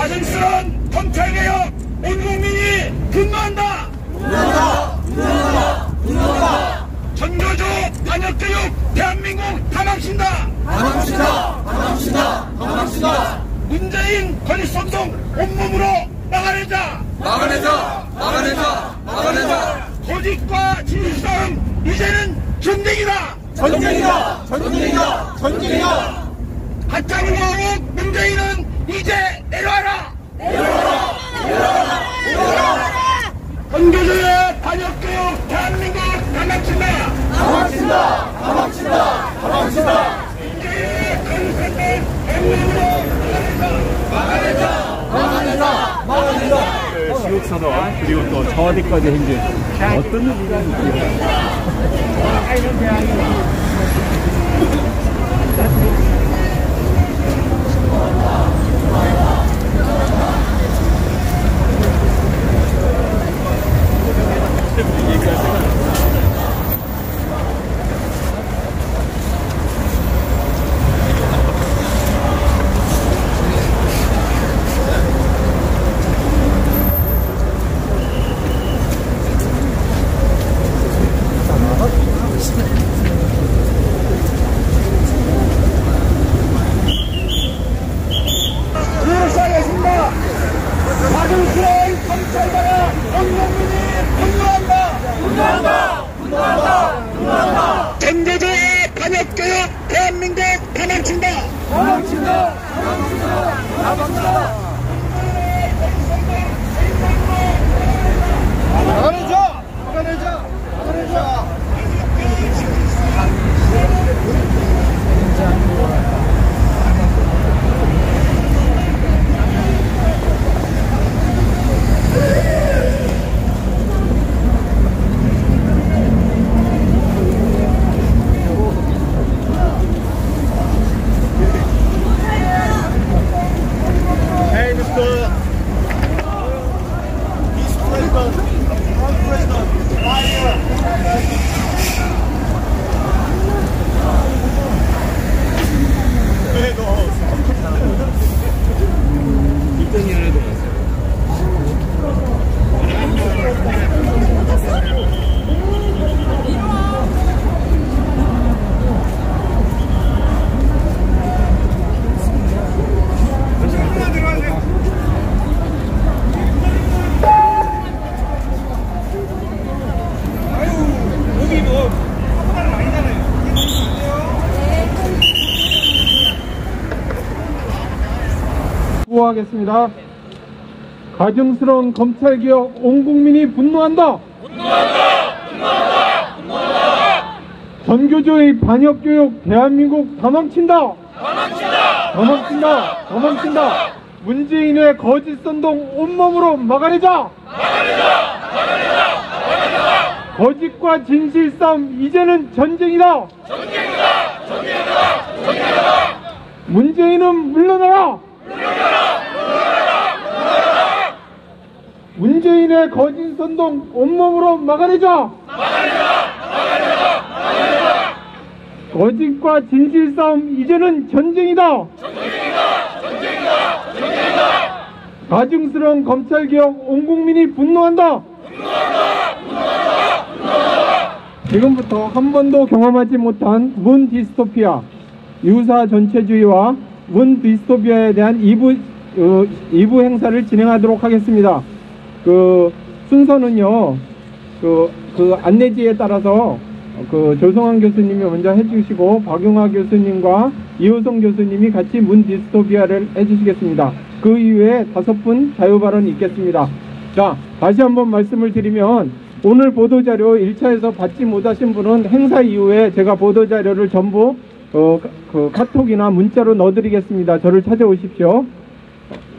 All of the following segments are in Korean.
가증스러운 검찰개혁 온 국민이 분노한다. 분노한다. 전교조 반역교육 대한민국 다 망친다. 문재인 권익선동 온몸으로 막아내자. 거짓과 진실성 이제는 전쟁이다. 가짜뉴스국 문재인은 이제 내려와라. 전교조의 반역교육 대한민국 다 망친다. 문재인의 권익선동 온몸으로 막아내자. 지옥선언 그리고 또 청와대까지 행진 어떤 의미가 있습니까? 가증스러운 검찰개혁 온 국민이 분노한다. 전교조의 반역교육 대한민국 다 망친다. 막아내자. 하겠습니다. 가증스러운 검찰개혁 온 국민이 분노한다. 전교조의 반역교육 대한민국 다 망친다. 문재인의 거짓선동 온몸으로 막아내자. 거짓과 진실 싸움 이제는 전쟁이다. 문재인은 물러나라. 문재인의 거짓선동 온몸으로 막아내자. 거짓과 진실 싸움 이제는 전쟁이다. 가증스러운 검찰개혁 온 국민이 분노한다. 지금부터 한 번도 경험하지 못한 문 디스토피아, 유사 전체주의와 문 디스토피아에 대한 2부 행사를 진행하도록 하겠습니다. 순서는요, 안내지에 따라서 조성환 교수님이 먼저 해주시고 박용화 교수님과 이호성 교수님이 같이 문 디스토피아를 해주시겠습니다. 그 이후에 5분 자유발언이 있겠습니다. 자, 다시 한번 말씀을 드리면 오늘 보도자료 1차에서 받지 못하신 분은 행사 이후에 제가 보도자료를 전부 카톡이나 문자로 넣어드리겠습니다. 저를 찾아오십시오.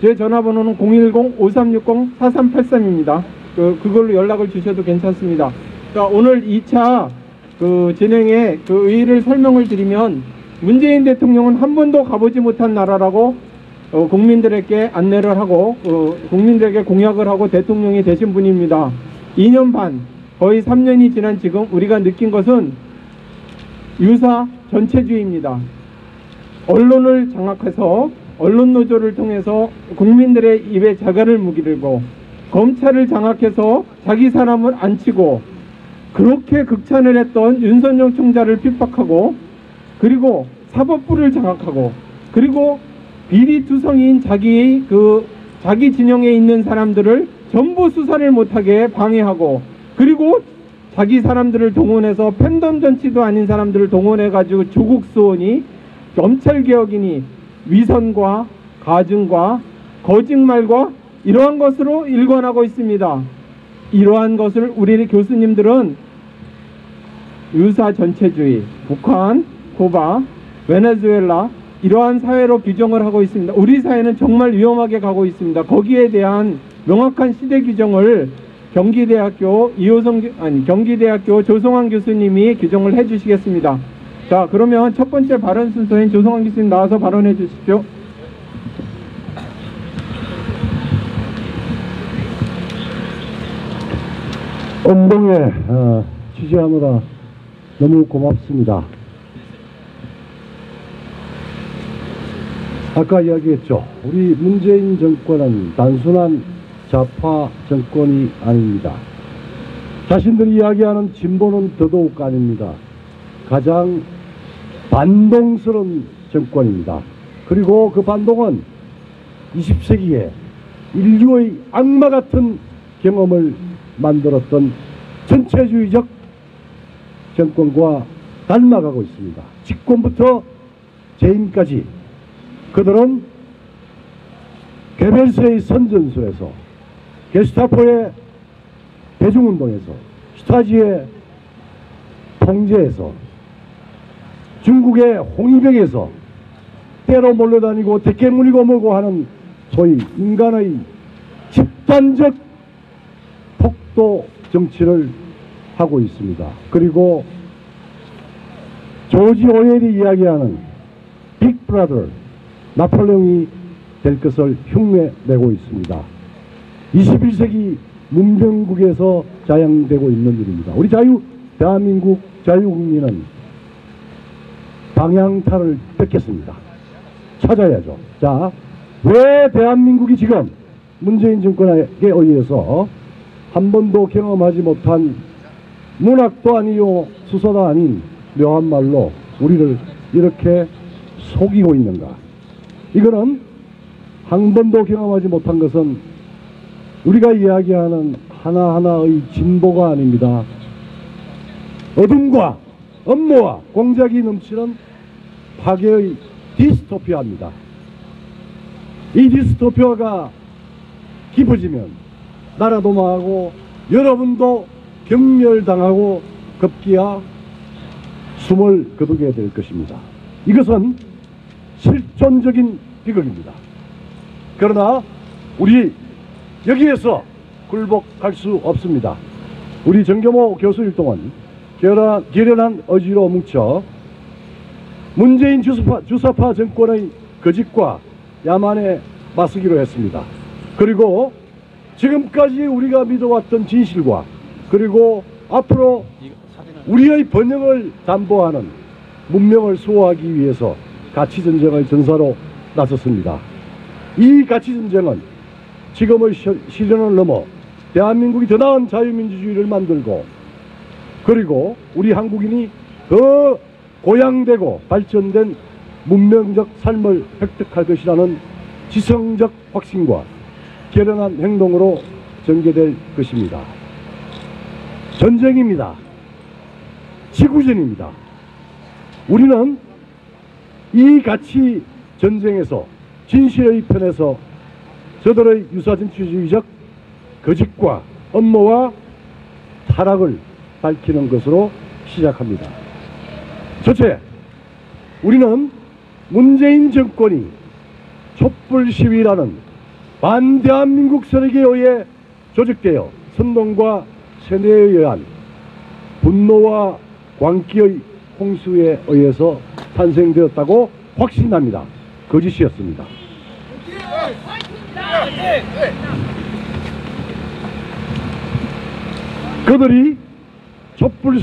제 전화번호는 010-5360-4383입니다. 그걸로 연락을 주셔도 괜찮습니다. 자, 오늘 2차 진행의 의의를 설명을 드리면 문재인 대통령은 한 번도 가보지 못한 나라라고 국민들에게 안내를 하고 국민들에게 공약을 하고 대통령이 되신 분입니다. 2년 반, 거의 3년이 지난 지금 우리가 느낀 것은 유사 전체주의입니다. 언론을 장악해서 언론 노조를 통해서 국민들의 입에 자갈을 무기르고 검찰을 장악해서 자기 사람을 앉히고 그렇게 극찬을 했던 윤석열 총장을 핍박하고 그리고 사법부를 장악하고 그리고 비리투성이인 자기 진영에 있는 사람들을 전부 수사를 못하게 방해하고 그리고 자기 사람들을 동원해서 팬덤 정치도 아닌 사람들을 동원해가지고 조국 수원이 검찰개혁이니 위선과 가증과 거짓말과 이러한 것으로 일관하고 있습니다. 이러한 것을 우리 교수님들은 유사 전체주의, 북한, 쿠바, 베네수엘라 이러한 사회로 규정을 하고 있습니다. 우리 사회는 정말 위험하게 가고 있습니다. 거기에 대한 명확한 시대 규정을 경기대학교 조성환 교수님이 규정을 해주시겠습니다. 자, 그러면 첫 번째 발언 순서인 조성환 교수님 나와서 발언해 주십시오. 언동에 취재하느라 너무 고맙습니다. 아까 이야기했죠. 우리 문재인 정권은 단순한 좌파 정권이 아닙니다. 자신들이 이야기하는 진보는 더더욱 아닙니다. 가장 반동스러운 정권입니다. 그리고 그 반동은 20세기에 인류의 악마 같은 경험을 만들었던 전체주의적 정권과 닮아가고 있습니다. 집권부터 재임까지 그들은 게벨스의 선전술에서 게스타포의 대중운동에서 스타지의 통제에서 중국의 홍위병에서 때로 몰려다니고 대깨물이고 뭐고 하는 소위 인간의 집단적 폭도 정치를 하고 있습니다. 그리고 조지 오웰이 이야기하는 빅브라더 나폴레옹이 될 것을 흉내내고 있습니다. 21세기 문명국에서 자양되고 있는 일입니다. 우리 대한민국 자유국민은 방향타를 뺏겼습니다. 찾아야죠. 자, 왜 대한민국이 지금 문재인 정권에 의해서 한 번도 경험하지 못한 문학도 아니요 수사도 아닌 묘한 말로 우리를 이렇게 속이고 있는가? 이거는 한 번도 경험하지 못한 것은 우리가 이야기하는 하나하나의 진보가 아닙니다. 어둠과 업무와 공작이 넘치는 파괴의 디스토피아입니다. 이 디스토피아가 깊어지면 나라도 망하고 여러분도 경멸당하고 급기야 숨을 거두게 될 것입니다. 이것은 실존적인 비극입니다. 그러나 우리 여기에서 굴복할 수 없습니다. 우리 정겸호 교수 일동은 결연한 의지로 뭉쳐 문재인 주사파 정권의 거짓과 야만에 맞서기로 했습니다. 그리고 지금까지 우리가 믿어왔던 진실과 그리고 앞으로 우리의 번영을 담보하는 문명을 수호하기 위해서 가치전쟁의 전사로 나섰습니다. 이 가치전쟁은 지금의 시련을 넘어 대한민국이 더 나은 자유민주주의를 만들고 그리고 우리 한국인이 더 고양되고 발전된 문명적 삶을 획득할 것이라는 지성적 확신과 결연한 행동으로 전개될 것입니다. 전쟁입니다. 지구전입니다. 우리는 이 가치 전쟁에서 진실의 편에서 저들의 유사전체주의적 거짓과 업무와 타락을 밝히는 것으로 시작합니다. 첫째, 우리는 문재인 정권이 촛불 시위라는 반대한민국 세력에 의해 조직되어 선동과 세뇌에 의한 분노와 광기의 홍수에 의해서 탄생되었다고 확신합니다. 거짓이었습니다. 그들이 촛불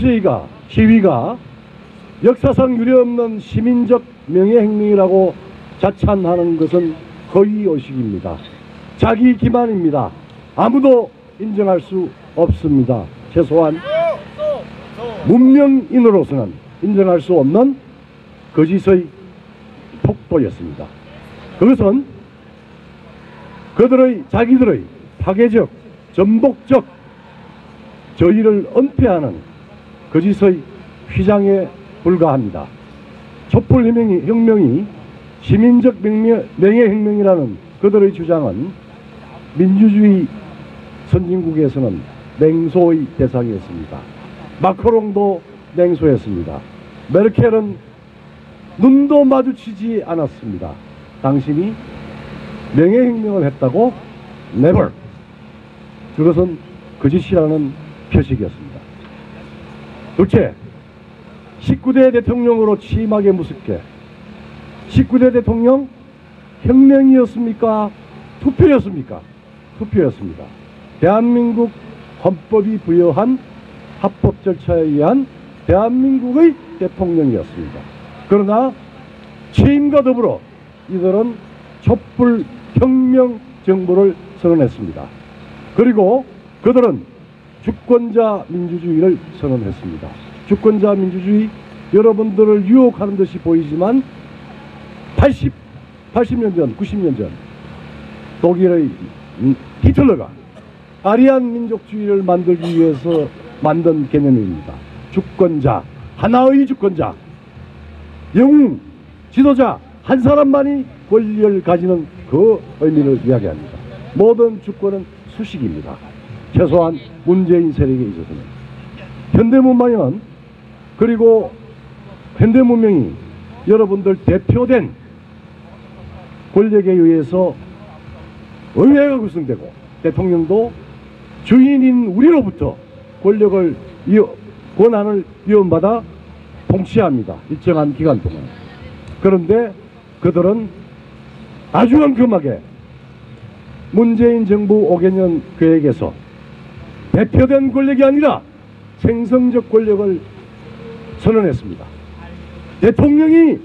시위가 역사상 유례없는 시민적 명예혁명이라고 자찬하는 것은 허위의식입니다. 자기 기만입니다. 아무도 인정할 수 없습니다. 최소한 문명인으로서는 인정할 수 없는 거짓의 폭도였습니다. 그것은 자기들의 파괴적, 전복적 저희를 은폐하는 거짓의 휘장에 불과합니다. 촛불혁명이 시민적 명예혁명이라는 그들의 주장은 민주주의 선진국에서는 냉소의 대상이었습니다. 마크롱도 냉소했습니다. 메르켈은 눈도 마주치지 않았습니다. 당신이 명예혁명을 했다고? Never. 그것은 거짓이라는 표식이었습니다. 둘째, 19대 대통령으로 취임하게 무섭게 19대 대통령 혁명이었습니까? 투표였습니까? 투표였습니다. 대한민국 헌법이 부여한 합법 절차에 의한 대한민국의 대통령이었습니다. 그러나 취임과 더불어 이들은 촛불 혁명 정부를 선언했습니다. 그리고 그들은 주권자 민주주의를 선언했습니다. 주권자 민주주의, 여러분들을 유혹하는 듯이 보이지만 80년 전, 90년 전 독일의 히틀러가 아리안 민족주의를 만들기 위해서 만든 개념입니다. 주권자, 하나의 주권자, 영웅, 지도자 한 사람만이 권리를 가지는 그 의미를 이야기합니다. 모든 주권은 수식입니다. 최소한 문재인 세력에 있어서는. 현대문명은, 그리고 현대문명이 여러분들 대표된 권력에 의해서 의회가 구성되고 대통령도 주인인 우리로부터 권한을 위임받아 통치합니다. 일정한 기간 동안. 그런데 그들은 아주 엄격하게 문재인 정부 5개년 계획에서 대표된 권력이 아니라 생성적 권력을 선언했습니다. 대통령이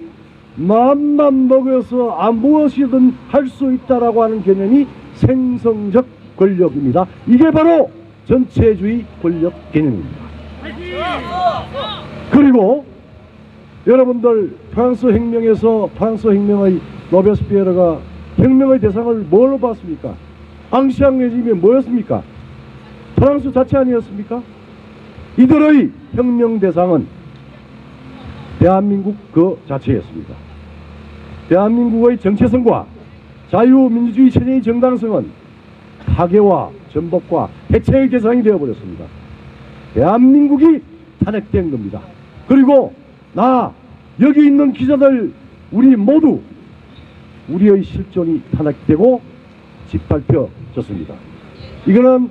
마음만 먹어서 무엇이든 할 수 있다라고 하는 개념이 생성적 권력입니다. 이게 바로 전체주의 권력 개념입니다. 그리고 여러분들 프랑스 혁명의 로베스피에르가 혁명의 대상을 뭘로 봤습니까? 앙시앙 레짐이 뭐였습니까? 프랑스 자체 아니었습니까? 이들의 혁명 대상은 대한민국 그 자체였습니다. 대한민국의 정체성과 자유민주주의 체제의 정당성은 파괴와 전복과 해체의 대상이 되어버렸습니다. 대한민국이 탄핵된 겁니다. 그리고 여기 있는 기자들 우리 모두 우리의 실존이 탄핵되고 짓밟혀졌습니다. 이거는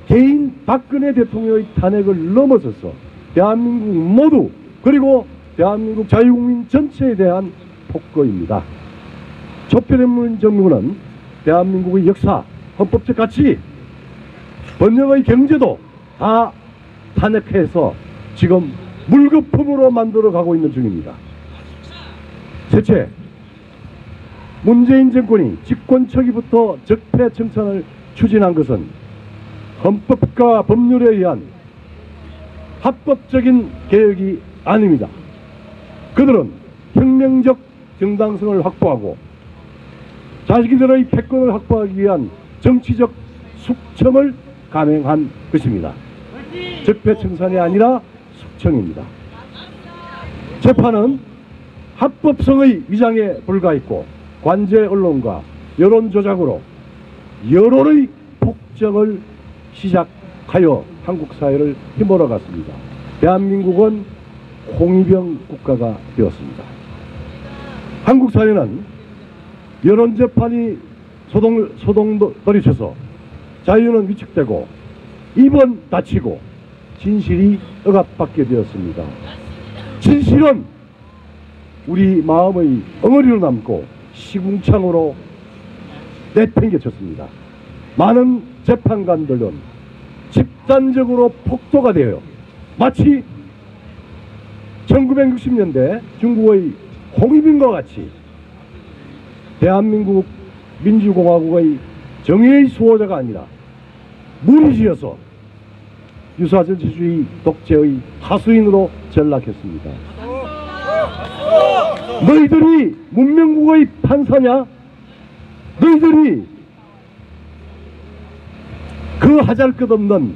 개인 박근혜 대통령의 탄핵을 넘어서서 대한민국 모두, 그리고 대한민국 자유국민 전체에 대한 폭거입니다. 촛불혁명 정부는 대한민국의 역사, 헌법적 가치, 번영의 경제도 다 탄핵해서 지금 물거품으로 만들어가고 있는 중입니다. 셋째, 문재인 정권이 집권 초기부터 적폐청산을 추진한 것은 헌법과 법률에 의한 합법적인 개혁이 아닙니다. 그들은 혁명적 정당성을 확보하고 자기들의 패권을 확보하기 위한 정치적 숙청을 감행한 것입니다. 적폐청산이 아니라 숙청입니다. 재판은 합법성의 위장에 불과했고 관제 언론과 여론 조작으로 여론의 폭정을 시작하여 한국 사회를 휘몰아갔습니다. 대한민국은 홍위병 국가가 되었습니다. 한국 사회는 여론재판이 소동돌이쳐서 자유는 위축되고 입은 닫히고 진실이 억압받게 되었습니다. 진실은 우리 마음의 엉어리로 남고 시궁창으로 내팽개쳤습니다. 많은 재판관들은 집단적으로 폭도가 되어 마치 1960년대 중국의 홍위병과 같이 대한민국 민주공화국의 정의의 수호자가 아니라 무리지어서 유사 전체주의 독재의 하수인으로 전락했습니다. 너희들이 문명국의 판사냐? 너희들이 그 하잘것없는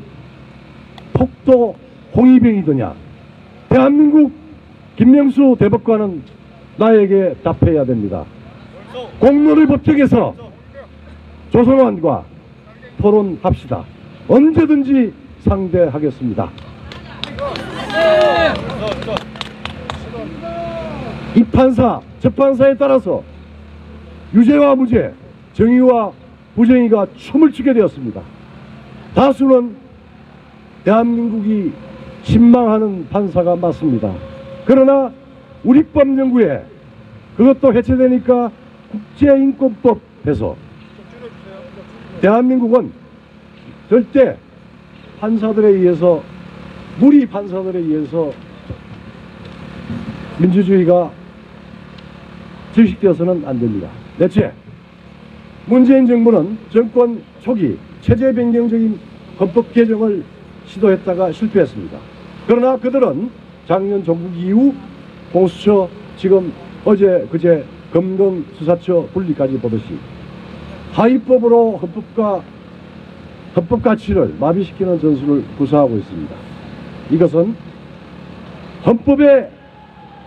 폭도 홍위병이더냐? 대한민국 김명수 대법관은 나에게 답해야 됩니다. 공론의 법정에서 조성환과 토론합시다. 언제든지 상대하겠습니다. 이 판사, 저 판사에 따라서 유죄와 무죄, 정의와 부정의가 춤을 추게 되었습니다. 다수는 대한민국이 신망하는 판사가 맞습니다. 그러나 우리법연구에 그것도 해체되니까 국제인권법에서 대한민국은 절대 판사들에 의해서, 무리 판사들에 의해서 민주주의가 질식되어서는 안 됩니다. 대체 문재인 정부는 정권 초기 체제 변경적인 헌법 개정을 시도했다가 실패했습니다. 그러나 그들은 작년 조국 이후 공수처, 지금 어제 그제 검경수사처 분리까지 보듯이 하위법으로 헌법 가치를 마비시키는 전술을 구사하고 있습니다. 이것은 헌법에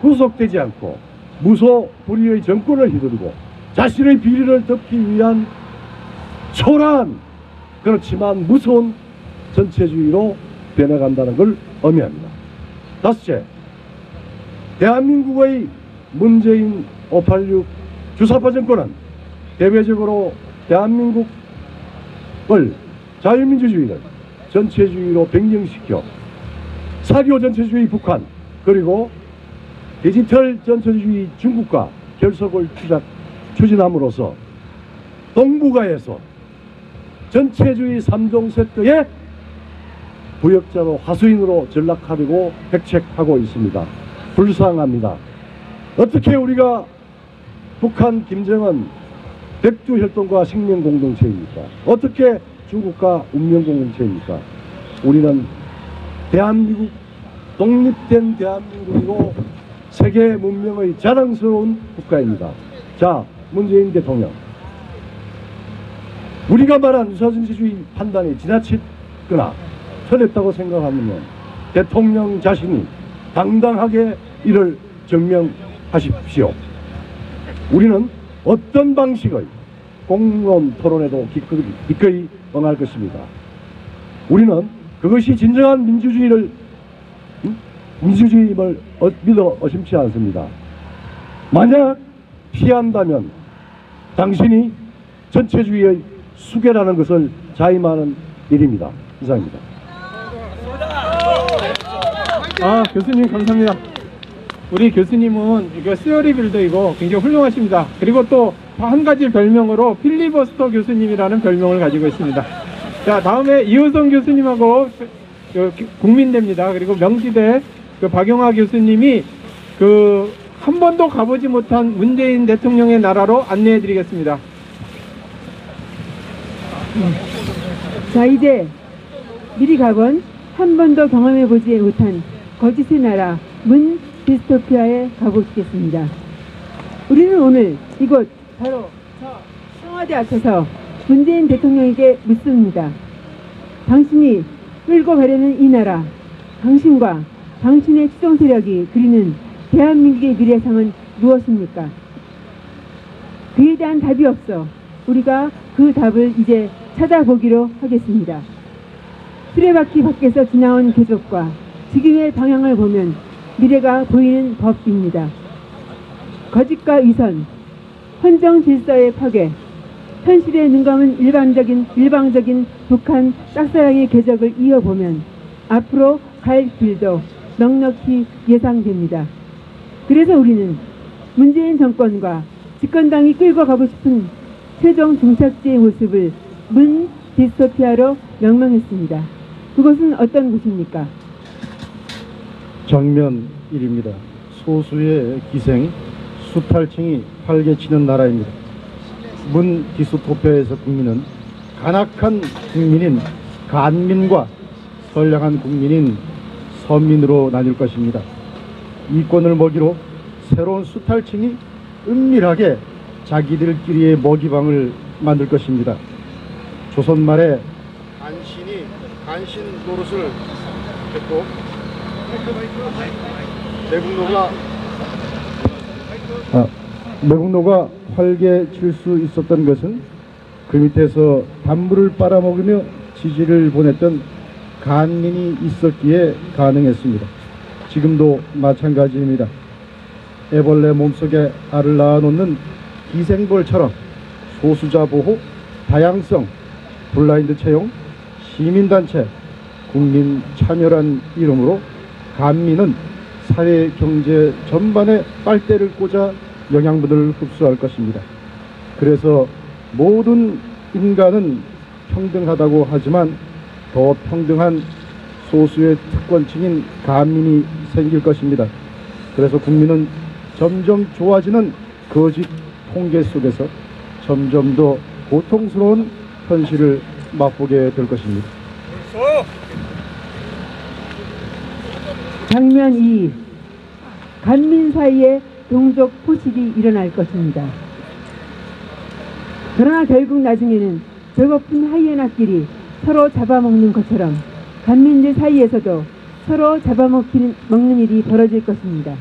구속되지 않고 무소불위의 정권을 휘두르고 자신의 비리를 덮기 위한 초라한, 그렇지만 무서운 전체주의로 변해간다는 걸 의미합니다. 다섯째, 대한민국의 문재인 586 주사파 정권은 대외적으로 대한민국을 자유민주주의를 전체주의로 변경시켜 사교 전체주의 북한, 그리고 디지털 전체주의 중국과 결속을 추진함으로써 동북아에서 전체주의 3종 세트의 부역자로, 하수인으로 전락하려고 백책하고 있습니다. 불쌍합니다. 어떻게 우리가 북한 김정은 백두혈통과 식명공동체입니까? 어떻게 중국과 운명공동체입니까? 우리는 대한민국, 독립된 대한민국이고 세계 문명의 자랑스러운 국가입니다. 자, 문재인 대통령, 우리가 말한 유사전체주의 판단이 지나치거나 틀렸다고 생각하면 대통령 자신이 당당하게 이를 증명하십시오. 우리는 어떤 방식의 공론 토론에도 기꺼이 응할 것입니다. 우리는 그것이 진정한 민주주의임을 믿어 의심치 않습니다. 만약 피한다면 당신이 전체주의의 수괴라는 것을 자임하는 일입니다. 이상입니다. 교수님 감사합니다. 우리 교수님은 이거 시어리 빌더이고 굉장히 훌륭하십니다. 그리고 또 한 가지 별명으로 필리버스터 교수님이라는 별명을 가지고 있습니다. 자, 다음에 이호성 교수님하고 국민대입니다. 그리고 명지대 박용하 교수님이 한 번도 가보지 못한 문재인 대통령의 나라로 안내해 드리겠습니다. 자, 이제 미리 가본 한 번도 경험해보지 못한 거짓의 나라 문 디스토피아에 가보시겠습니다. 우리는 오늘 이곳 바로 청와대 앞에서 문재인 대통령에게 묻습니다. 당신이 끌고 가려는 이 나라, 당신과 당신의 추종 세력이 그리는 대한민국의 미래상은 무엇입니까? 그에 대한 답이 없어 우리가 그 답을 이제 찾아보기로 하겠습니다. 수레바퀴 밖에서 지나온 궤적과 지금의 방향을 보면 미래가 보이는 법입니다. 거짓과 위선, 헌정 질서의 파괴, 현실에 눈감은 일방적인 북한 짝사랑의 궤적을 이어보면 앞으로 갈 길도 넉넉히 예상됩니다. 그래서 우리는 문재인 정권과 집권당이 끌고 가고 싶은 최종 종착지의 모습을 문 디스토피아로 명명했습니다. 그것은 어떤 곳입니까? 정면 1입니다. 소수의 기생, 수탈층이 활개치는 나라입니다. 문 디스토피아에서 국민은 간악한 국민인 간민과 선량한 국민인 서민으로 나뉠 것입니다. 이권을 먹이로 새로운 수탈층이 은밀하게 자기들끼리의 먹이방을 만들 것입니다. 조선 말에 간신이 간신 노릇을 했고 매국노가 활개칠 수 있었던 것은 그 밑에서 단물을 빨아먹으며 지지를 보냈던 간민이 있었기에 가능했습니다. 지금도 마찬가지입니다. 애벌레 몸속에 알을 낳아놓는 기생벌처럼 소수자 보호, 다양성, 블라인드 채용, 시민단체, 국민 참여란 이름으로 간민은 사회 경제 전반에 빨대를 꽂아 영양분을 흡수할 것입니다. 그래서 모든 인간은 평등하다고 하지만 더 평등한 소수의 특권층인 간민이 생길 것입니다. 그래서 국민은 점점 좋아지는 거짓 통계 속에서 점점 더 고통스러운 현실을 맛보게 될 것입니다. 장면 2. 간민 사이에 동족 포식이 일어날 것입니다. 그러나 결국 나중에는 배고픈 하이에나끼리 서로 잡아먹는 것처럼 간민들 사이에서도 서로 잡아먹는 일이 벌어질 것입니다.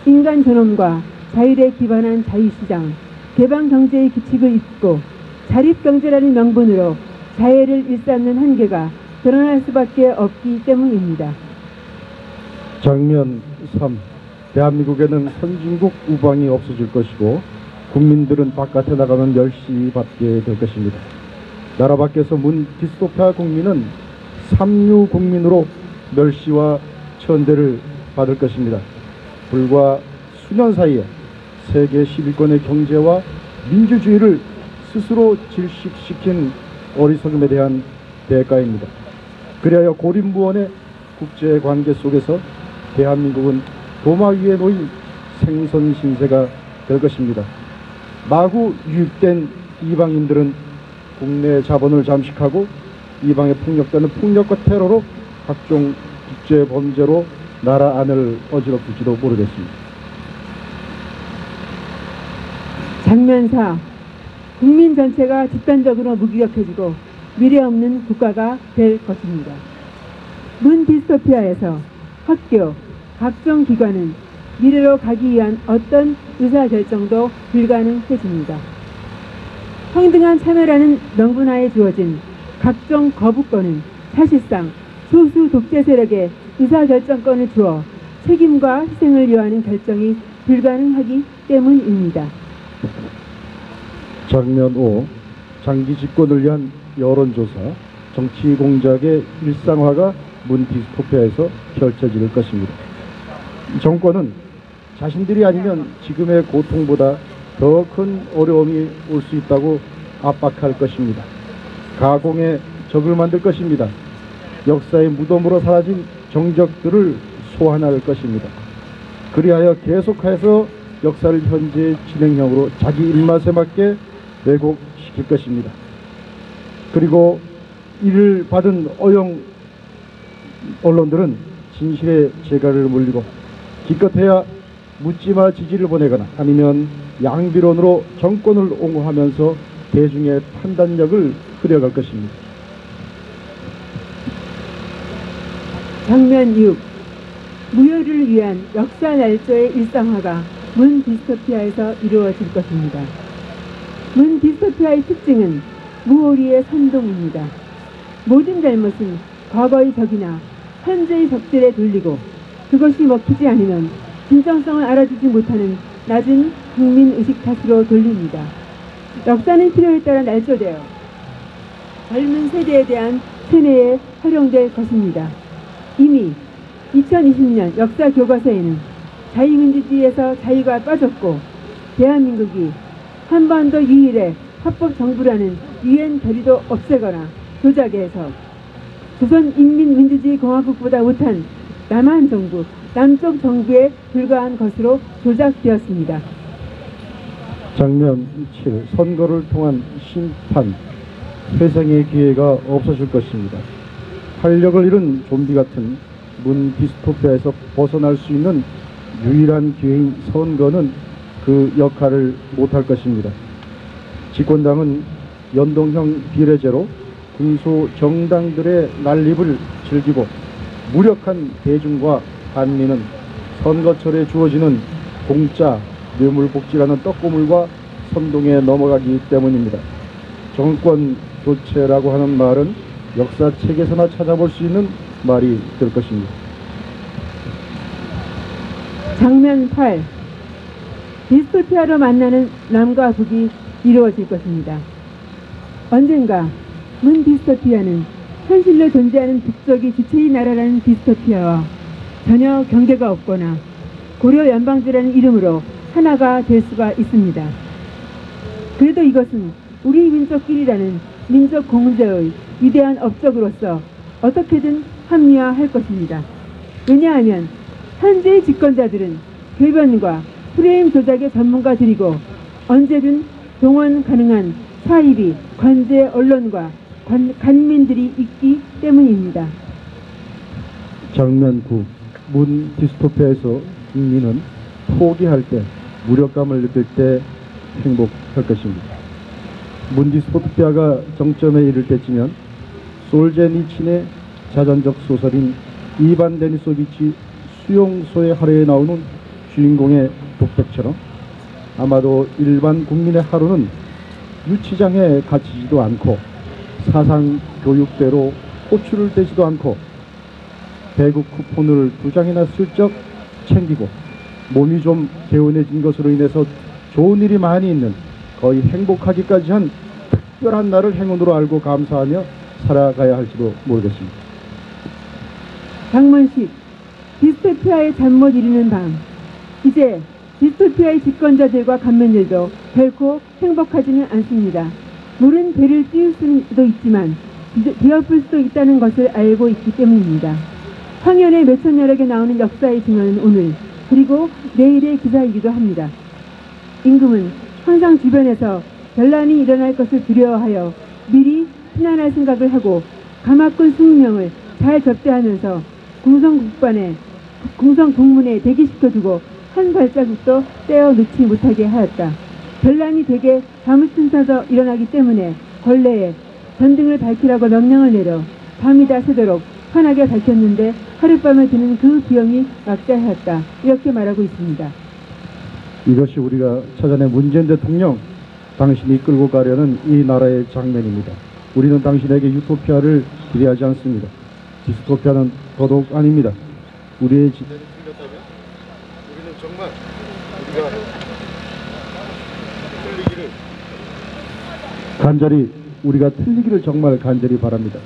인간 존엄과 자율에 기반한 자유시장, 개방경제의 규칙을 잇고 자립경제라는 명분으로 자해를 일삼는 한계가 드러날 수밖에 없기 때문입니다. 장면 3. 대한민국에는 선진국 우방이 없어질 것이고 국민들은 바깥에 나가면 멸시받게 될 것입니다. 나라 밖에서 문 디스토피아 국민은 삼류 국민으로 멸시와 천대를 받을 것입니다. 불과 수년 사이에 세계 10위권의 경제와 민주주의를 스스로 질식시킨 어리석음에 대한 대가입니다. 그리하여 고립무원의 국제관계 속에서 대한민국은 도마 위에 놓인 생선 신세가 될 것입니다. 마구 유입된 이방인들은 국내 자본을 잠식하고 이방에 폭력되는 폭력과 테러로 각종 국제 범죄로 나라 안을 어지럽힐지도 모르겠습니다. 장면 4. 국민 전체가 집단적으로 무기력해지고 미래 없는 국가가 될 것입니다. 문 디스토피아에서 학교, 각종 기관은 미래로 가기 위한 어떤 의사결정도 불가능해집니다. 평등한 참여라는 명분하에 주어진 각종 거부권은 사실상 소수 독재 세력의 의사결정권을 주어 책임과 희생을 요하는 결정이 불가능하기 때문입니다. 장면 5. 장기 집권을 위한 여론조사, 정치 공작의 일상화가 문 디스토피아에서 펼쳐질 것입니다. 정권은 자신들이 아니면 지금의 고통보다 더 큰 어려움이 올 수 있다고 압박할 것입니다. 가공의 적을 만들 것입니다. 역사의 무덤으로 사라진 정적들을 소환할 것입니다. 그리하여 계속해서 역사를 현재 진행형으로 자기 입맛에 맞게 왜곡시킬 것입니다. 그리고 이를 받은 어용 언론들은 진실의 재갈을 물리고 기껏해야 묻지마 지지를 보내거나 아니면 양비론으로 정권을 옹호하면서 대중의 판단력을 흐려갈 것입니다. 장면 6. 무효를 위한 역사 날조의 일상화가 문 디스토피아에서 이루어질 것입니다. 문 디스토피아의 특징은 무오리의 선동입니다. 모든 잘못은 과거의 적이나 현재의 적들에 돌리고 그것이 먹히지 않으면 진정성을 알아주지 못하는 낮은 국민의식 탓으로 돌립니다. 역사는 필요에 따라 날조되어 젊은 세대에 대한 세뇌에 활용될 것입니다. 이미 2020년 역사 교과서에는 자유민주주의에서 자유가 빠졌고 대한민국이 한반도 유일의 합법정부라는 유엔 결의도 없애거나 조작해서 조선인민민주주의공화국보다 못한 남한 정부, 남쪽 정부에 불과한 것으로 조작되었습니다. 장면 7. 선거를 통한 심판, 회생의 기회가 없어질 것입니다. 활력을 잃은 좀비 같은 문 디스토피아에서 벗어날 수 있는 유일한 기회인 선거는 그 역할을 못할 것입니다. 집권당은 연동형 비례제로 군소 정당들의 난립을 즐기고 무력한 대중과 반민은 선거철에 주어지는 공짜 뇌물복지라는 떡고물과 선동에 넘어가기 때문입니다. 정권 교체라고 하는 말은 역사책에서나 찾아볼 수 있는 말이 될 것입니다. 장면 8. 디스토피아로 만나는 남과 북이 이루어질 것입니다. 언젠가 문 디스토피아는 현실로 존재하는 북쪽이 주체의 나라라는 디스토피아와 전혀 경계가 없거나 고려 연방제라는 이름으로 하나가 될 수가 있습니다. 그래도 이것은 우리 민족끼리라는 민족 공제의 위대한 업적으로서 어떻게든 합리화할 것입니다. 왜냐하면 현재의 집권자들은 궤변과 프레임 조작의 전문가들이고 언제든 동원 가능한 사이비, 관제 언론과 간민들이 있기 때문입니다. 장면 9. 문 디스토피아에서 국민은 포기할 때, 무력감을 느낄 때 행복할 것입니다. 문 디스토피아가 정점에 이를 때쯤이면 솔제니친의 자전적 소설인 이반 데니소비치 수용소의 하루에 나오는 주인공의 독백처럼 아마도 일반 국민의 하루는 유치장에 갇히지도 않고 사상 교육대로 호출을 떼지도 않고 배구 쿠폰을 2장이나 슬쩍 챙기고 몸이 좀 개운해진 것으로 인해서 좋은 일이 많이 있는 거의 행복하기까지 한 특별한 날을 행운으로 알고 감사하며 살아가야 할지도 모르겠습니다. 장문식 디스토피아의 잠 못 이루는 밤. 이제 디스토피아의 집권자들과 간면들도 결코 행복하지는 않습니다. 물은 배를 띄울 수도 있지만 뒤엎을 수도 있다는 것을 알고 있기 때문입니다. 황현의 몇천여력에 나오는 역사의 증언은 오늘 그리고 내일의 기사이기도 합니다. 임금은 항상 주변에서 변란이 일어날 것을 두려워하여 미리 피난할 생각을 하고 가마꾼 20명을 잘 접대하면서 궁성 동문에 대기시켜두고 한 발자국도 떼어 놓지 못하게 하였다. 변란이 대개 밤을 틈타서 일어나기 때문에 권례에 전등을 밝히라고 명령을 내려 밤이 다 새도록 환하게 밝혔는데 하룻밤을 드는 그 비용이 막자하였다. 이렇게 말하고 있습니다. 이것이 우리가 찾아낸 문재인 대통령, 당신이 끌고 가려는 이 나라의 장면입니다. 우리는 당신에게 유토피아를 기대하지 않습니다. 디스토피아는 더더욱 아닙니다. 우리의 지대를 틀렸다면 우리는 정말 우리가 틀리기를 정말 간절히 바랍니다.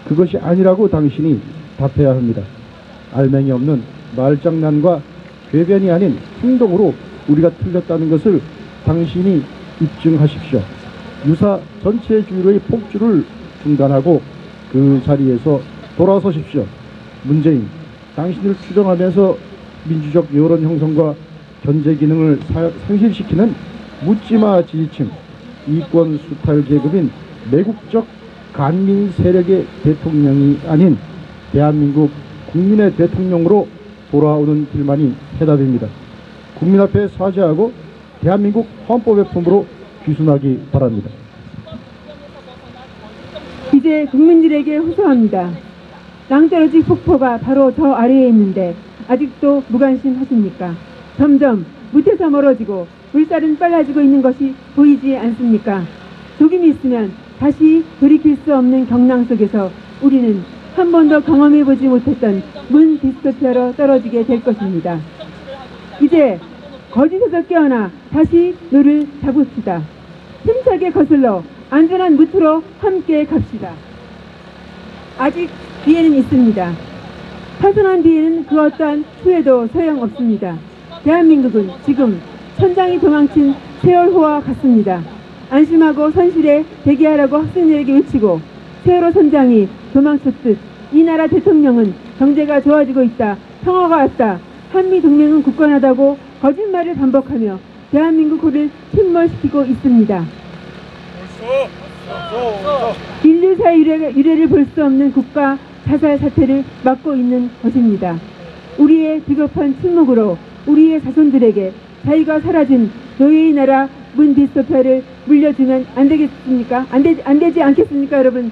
그것이 아니라고 당신이 답해야 합니다. 알맹이 없는 말장난과 궤변이 아닌 행동으로 우리가 틀렸다는 것을 당신이 입증하십시오. 유사 전체주의의 폭주를 중단하고 그 자리에서 돌아서십시오. 문재인, 당신을 추정하면서 민주적 여론 형성과 견제 기능을 상실시키는 묻지마 지지층, 이권 수탈 계급인 매국적 간민 세력의 대통령이 아닌 대한민국 국민의 대통령으로 돌아오는 길만이 해답입니다. 국민 앞에 사죄하고 대한민국 헌법의 품으로 귀순하기 바랍니다. 이제 국민들에게 호소합니다. 낭떠러지 폭포가 바로 저 아래에 있는데 아직도 무관심하십니까? 점점 무태서 멀어지고 물살은 빨라지고 있는 것이 보이지 않습니까? 조금이 있으면 다시 돌이킬 수 없는 경랑 속에서 우리는 한 번도 경험해보지 못했던 문 디스토피아로 떨어지게 될 것입니다. 이제 거짓에서 깨어나 다시 노를 잡읍시다. 힘차게 거슬러 안전한 무트로 함께 갑시다. 아직 기회는 있습니다. 파손한 뒤에는 그 어떠한 후회도 소용없습니다. 대한민국은 지금 천장이 도망친 세월호와 같습니다. 안심하고 선실에 대기하라고 학생들에게 외치고 세월호 선장이 도망쳤듯 이 나라 대통령은 경제가 좋아지고 있다, 평화가 왔다, 한미동맹은 굳건하다고 거짓말을 반복하며 대한민국을 침몰시키고 있습니다. 인류사의 유례를 볼 수 없는 국가 자살 사태를 막고 있는 것입니다. 우리의 비겁한 침묵으로 우리의 자손들에게 자유가 사라진 노예의 나라 문디스토피아를 물려주면 안 되겠습니까? 안 되지 않겠습니까, 여러분?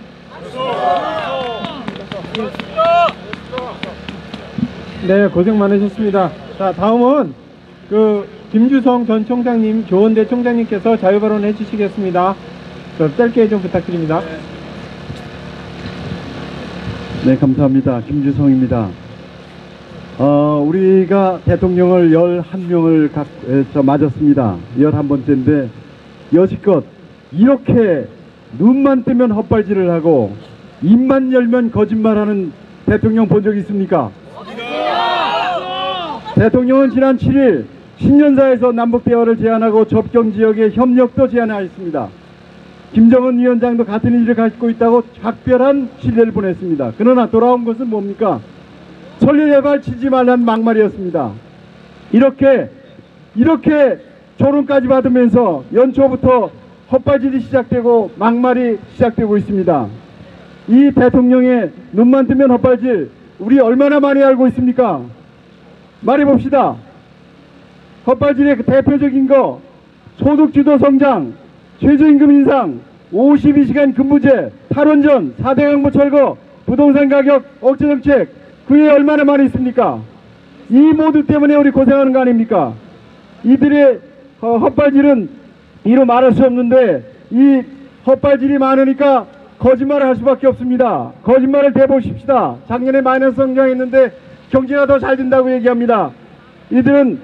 네, 고생 많으셨습니다. 자, 다음은 김주성 전 총장님, 조원대 총장님께서 자유발언 해주시겠습니다. 짧게 좀 부탁드립니다. 네, 감사합니다. 김주성입니다. 우리가 대통령을 11명을 맞았습니다. 11번째인데 여지껏 이렇게 눈만 뜨면 헛발질을 하고 입만 열면 거짓말하는 대통령 본 적 있습니까? 대통령은 지난 7일 신년사에서 남북대화를 제안하고 접경지역의 협력도 제안하였습니다. 김정은 위원장도 같은 의지를 갖고 있다고 각별한 신뢰를 보냈습니다. 그러나 돌아온 것은 뭡니까? 설리레발 치지 말라는 막말이었습니다. 이렇게 조롱까지 받으면서 연초부터 헛발질이 시작되고 막말이 시작되고 있습니다. 이 대통령의 눈만 뜨면 헛발질, 우리 얼마나 많이 알고 있습니까? 말해봅시다. 헛발질의 대표적인 거, 소득주도 성장, 최저임금 인상, 52시간 근무제, 탈원전, 4대 강보 철거, 부동산 가격 억제 정책, 그 외에 얼마나 많이 있습니까? 이 모두 때문에 우리 고생하는 거 아닙니까? 이들의 헛발질은 이루 말할 수 없는데 이 헛발질이 많으니까 거짓말을 할 수밖에 없습니다. 거짓말을 대보십시다. 작년에 마이너스 성장했는데 경제가 더 잘 된다고 얘기합니다. 이들은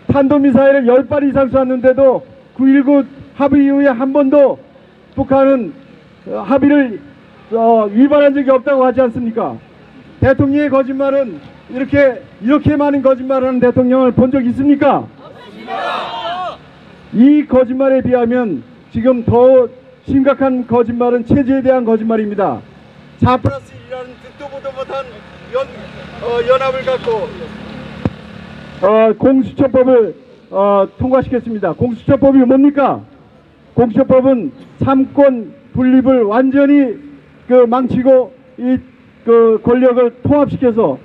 탄도미사일을 10발 이상 쐈는데도 9.19 합의 이후에 한 번도 북한은 합의를 위반한 적이 없다고 하지 않습니까? 대통령의 거짓말은 이렇게 많은 거짓말을 하는 대통령을 본 적 있습니까? 없습니다. 이 거짓말에 비하면 지금 더 심각한 거짓말은 체제에 대한 거짓말입니다. 4+1이라는 듣도 보도 못한 연합을 갖고 공수처법을 통과시켰습니다. 공수처법이 뭡니까? 공수처법은 삼권 분립을 완전히 망치고 이 권력을 통합시켜서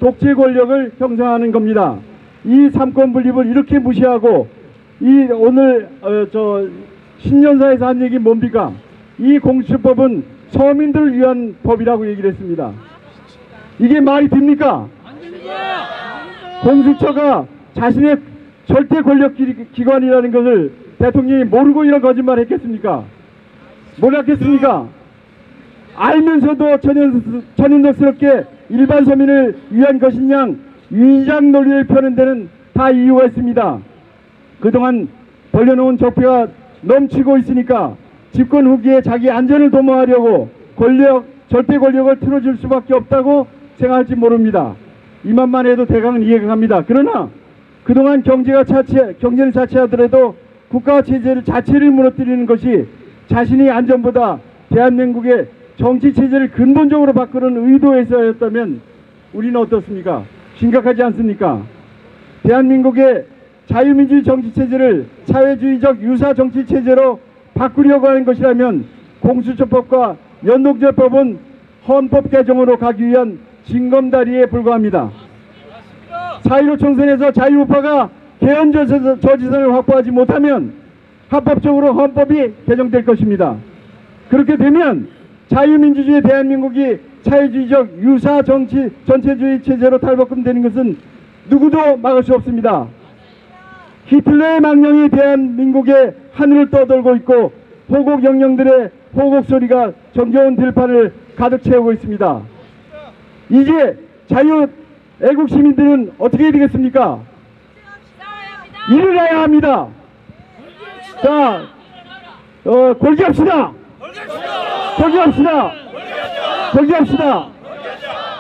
독재 권력을 형성하는 겁니다. 이 삼권 분립을 이렇게 무시하고 이 오늘 신년사에서 한 얘기 뭡니까? 이 공수처법은 서민들을 위한 법이라고 얘기를 했습니다. 이게 말이 됩니까? 공수처가 자신의 절대 권력 기관이라는 것을 대통령이 모르고 이런 거짓말 했겠습니까? 몰랐겠습니까? 알면서도 천연덕스럽게 일반 서민을 위한 것이냐 위장 논리를 펴는 데는 다 이유가 있습니다. 그동안 벌려놓은 적폐가 넘치고 있으니까 집권 후기에 자기 안전을 도모하려고 절대 권력을 틀어줄 수밖에 없다고 생각할지 모릅니다. 이만만 해도 대강은 이해가 갑니다. 그러나 그동안 경제를 자체하더라도 국가 체제를 자체를 무너뜨리는 것이 자신의 안전보다 대한민국의 정치 체제를 근본적으로 바꾸는 의도에서였다면 우리는 어떻습니까? 심각하지 않습니까? 대한민국의 자유민주주의 정치 체제를 사회주의적 유사 정치 체제로 바꾸려고 하는 것이라면 공수처법과 연동제법은 헌법 개정으로 가기 위한 징검다리에 불과합니다. 4.15 총선에서 자유우파가 개헌 저지선을 확보하지 못하면 합법적으로 헌법이 개정될 것입니다. 그렇게 되면 자유민주주의 대한민국이 사회주의적 유사 전체주의 체제로 탈바꿈되는 것은 누구도 막을 수 없습니다. 히틀러의 망령이 대한민국의 하늘을 떠돌고 있고 호국 영령들의 호국 소리가 정겨운 들판을 가득 채우고 있습니다. 이제 자유 애국 시민들은 어떻게 해야 되겠습니까? 일어나야 합니다. 자, 골기합시다. 골기합시다. 골기합시다.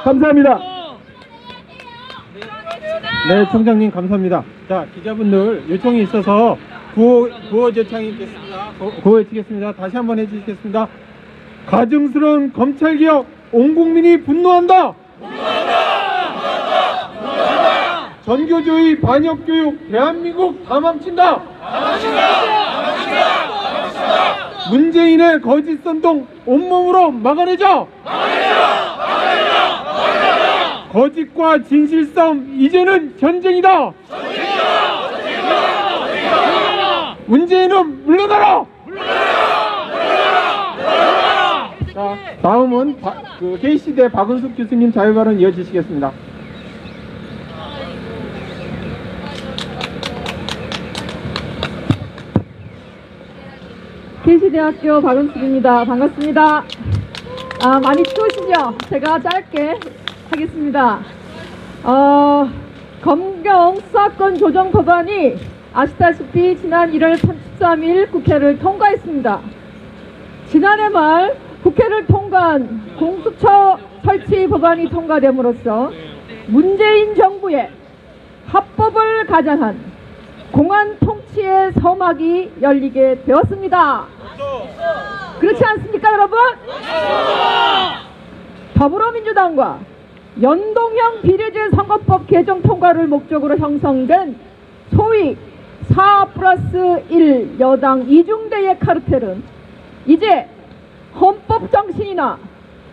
감사합니다. 네, 총장님 감사합니다. 자, 기자분들 요청이 있어서 구호 제창이 있겠습니다. 구호 외치겠습니다. 다시 한번 해주시겠습니다. 가증스러운 검찰개혁, 온 국민이 분노한다. 전교조의 반역교육, 대한민국 다 망친다. 문재인의 거짓 선동 온몸으로 막아내자. 거짓과 진실 싸움 이제는 전쟁이다. 문재인은 물러나라. 자, 다음은 K시대 박은숙 교수님 자유발언 이어주시겠습니다. K시대학교 박은숙입니다. 반갑습니다. 많이 추우시죠? 제가 짧게 하겠습니다. 검경 수사권 조정 법안이 아시다시피 지난 1월 13일 국회를 통과했습니다. 지난해 말 국회를 통과한 공수처 설치 법안이 통과됨으로써 문재인 정부의 합법을 가장한 공안 통치의 서막이 열리게 되었습니다. 그렇지 않습니까, 여러분? 더불어민주당과 연동형 비례제 선거법 개정 통과를 목적으로 형성된 소위 4+1 여당 이중대의 카르텔은 이제 헌법 정신이나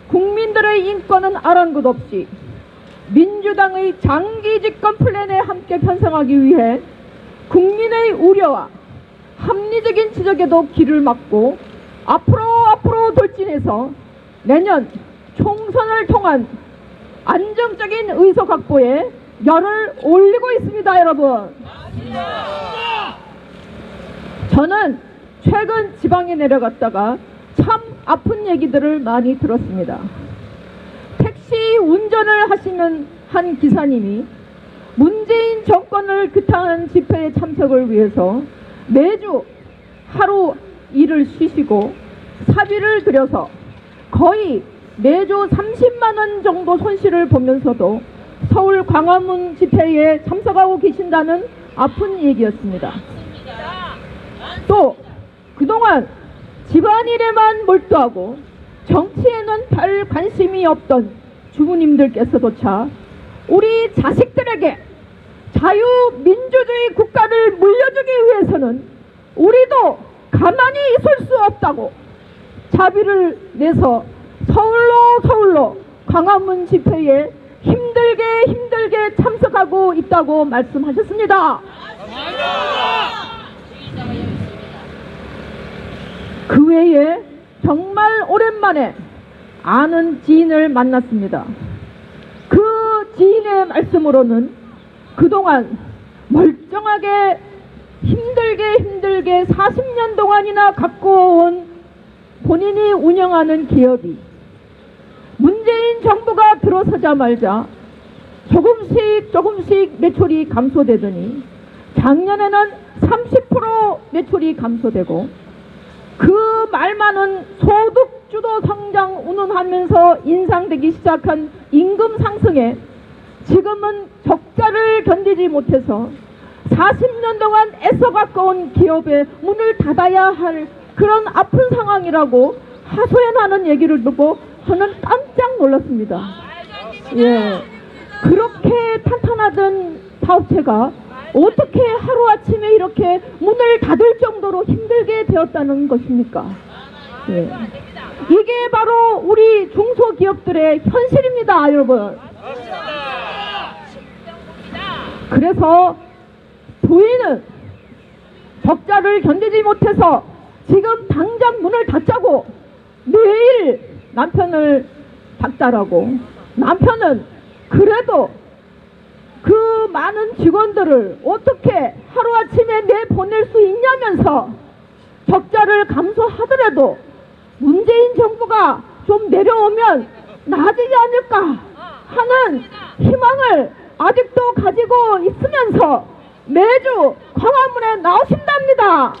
국민들의 인권은 아랑곳 없이 민주당의 장기 집권 플랜에 함께 편성하기 위해 국민의 우려와 합리적인 지적에도 귀를 막고 앞으로 돌진해서 내년 총선을 통한 안정적인 의석 확보에 열을 올리고 있습니다, 여러분. 저는 최근 지방에 내려갔다가 참 아픈 얘기들을 많이 들었습니다. 택시 운전을 하시는 한 기사님이 문재인 정권을 규탄하는 집회에 참석을 위해서 매주 하루 일을 쉬시고 사비를 들여서 거의 매주 30만 원 정도 손실을 보면서도 서울 광화문 집회에 참석하고 계신다는 아픈 얘기였습니다. 또 그동안 집안일에만 몰두하고 정치에는 별 관심이 없던 주부님들께서조차 우리 자식들에게 자유민주주의 국가를 물려주기 위해서는 우리도 가만히 있을 수 없다고 자비를 내서 서울로 광화문 집회에 힘들게 참석하고 있다고 말씀하셨습니다. 그 외에 정말 오랜만에 아는 지인을 만났습니다. 그 지인의 말씀으로는 그동안 멀쩡하게 힘들게 40년 동안이나 갖고 온 본인이 운영하는 기업이 문재인 정부가 들어서자마자 조금씩 매출이 감소되더니 작년에는 30% 매출이 감소되고 그 말 많은 소득주도 성장 운운하면서 인상되기 시작한 임금 상승에 지금은 적자를 견디지 못해서 40년 동안 애써 가까운 기업에 문을 닫아야 할 그런 아픈 상황이라고 하소연하는 얘기를 듣고 저는 깜짝 놀랐습니다. 예, 그렇게 탄탄하던 사업체가 어떻게 하루아침에 이렇게 문을 닫을 정도로 힘들게 되었다는 것입니까? 예. 이게 바로 우리 중소기업들의 현실입니다, 여러분. 그래서 부인은 적자를 견디지 못해서 지금 당장 문을 닫자고 매일 남편을 닥달하고, 남편은 그래도 그 많은 직원들을 어떻게 하루아침에 내보낼 수 있냐면서 적자를 감소하더라도 문재인 정부가 좀 내려오면 나아지지 않을까 하는 희망을 아직도 가지고 있으면서 매주 광화문에 나오신답니다.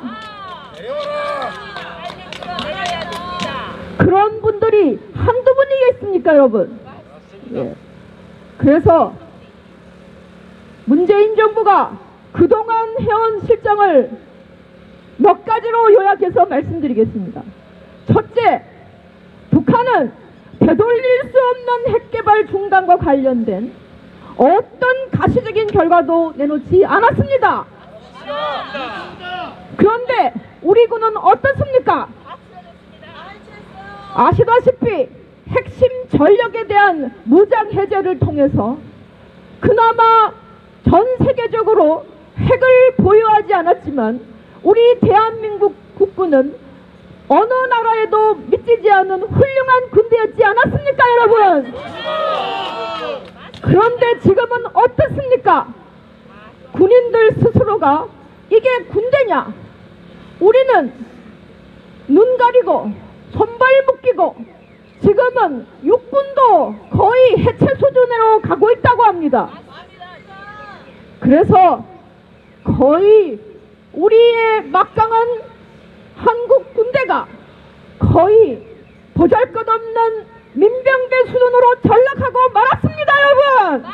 그런 분들이 한두 분이겠습니까, 여러분? 예. 그래서 문재인 정부가 그동안 해온 실정을 몇 가지로 요약해서 말씀드리겠습니다. 첫째, 북한은 되돌릴 수 없는 핵개발 중단과 관련된 어떤 가시적인 결과도 내놓지 않았습니다. 그런데 우리 군은 어떻습니까? 아시다시피 핵심 전력에 대한 무장 해제를 통해서 그나마 전 세계적으로 핵을 보유하지 않았지만 우리 대한민국 국군은 어느 나라에도 미치지 않은 훌륭한 군대였지 않았습니까, 여러분? 그런데 지금은 어떻습니까? 군인들 스스로가 이게 군대냐? 우리는 눈 가리고 손발 묶이고 지금은 육군도 거의 해체 수준으로 가고 있다고 합니다. 그래서 거의 우리의 막강한 한국 군대가 거의 보잘것없는 민병대 수준으로 전락하고 말았습니다, 여러분.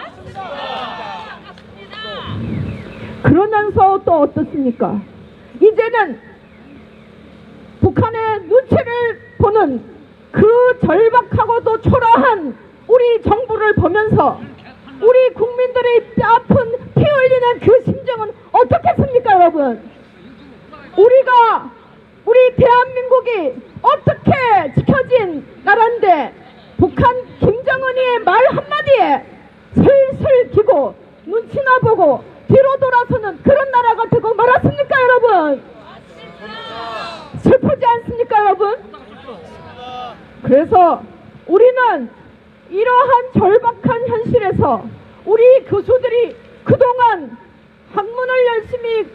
그러면서 또 어떻습니까? 이제는 북한의 눈치를 보는 그 절박하고도 초라한 우리 정부를 보면서 우리 국민들의 뼈아픈 피 흘리는 그 심정은 어떻겠습니까, 여러분? 우리 대한민국이 어떻게 지켜진 나라인데 북한 김정은이의 말 한마디에 슬슬 기고 눈치나 보고 뒤로 돌아서는 그런 나라가 되고 말았습니까, 여러분? 슬프지 않습니까, 여러분? 그래서 우리는 이러한 절박한 현실에서 우리 교수들이 그동안 학문을 열심히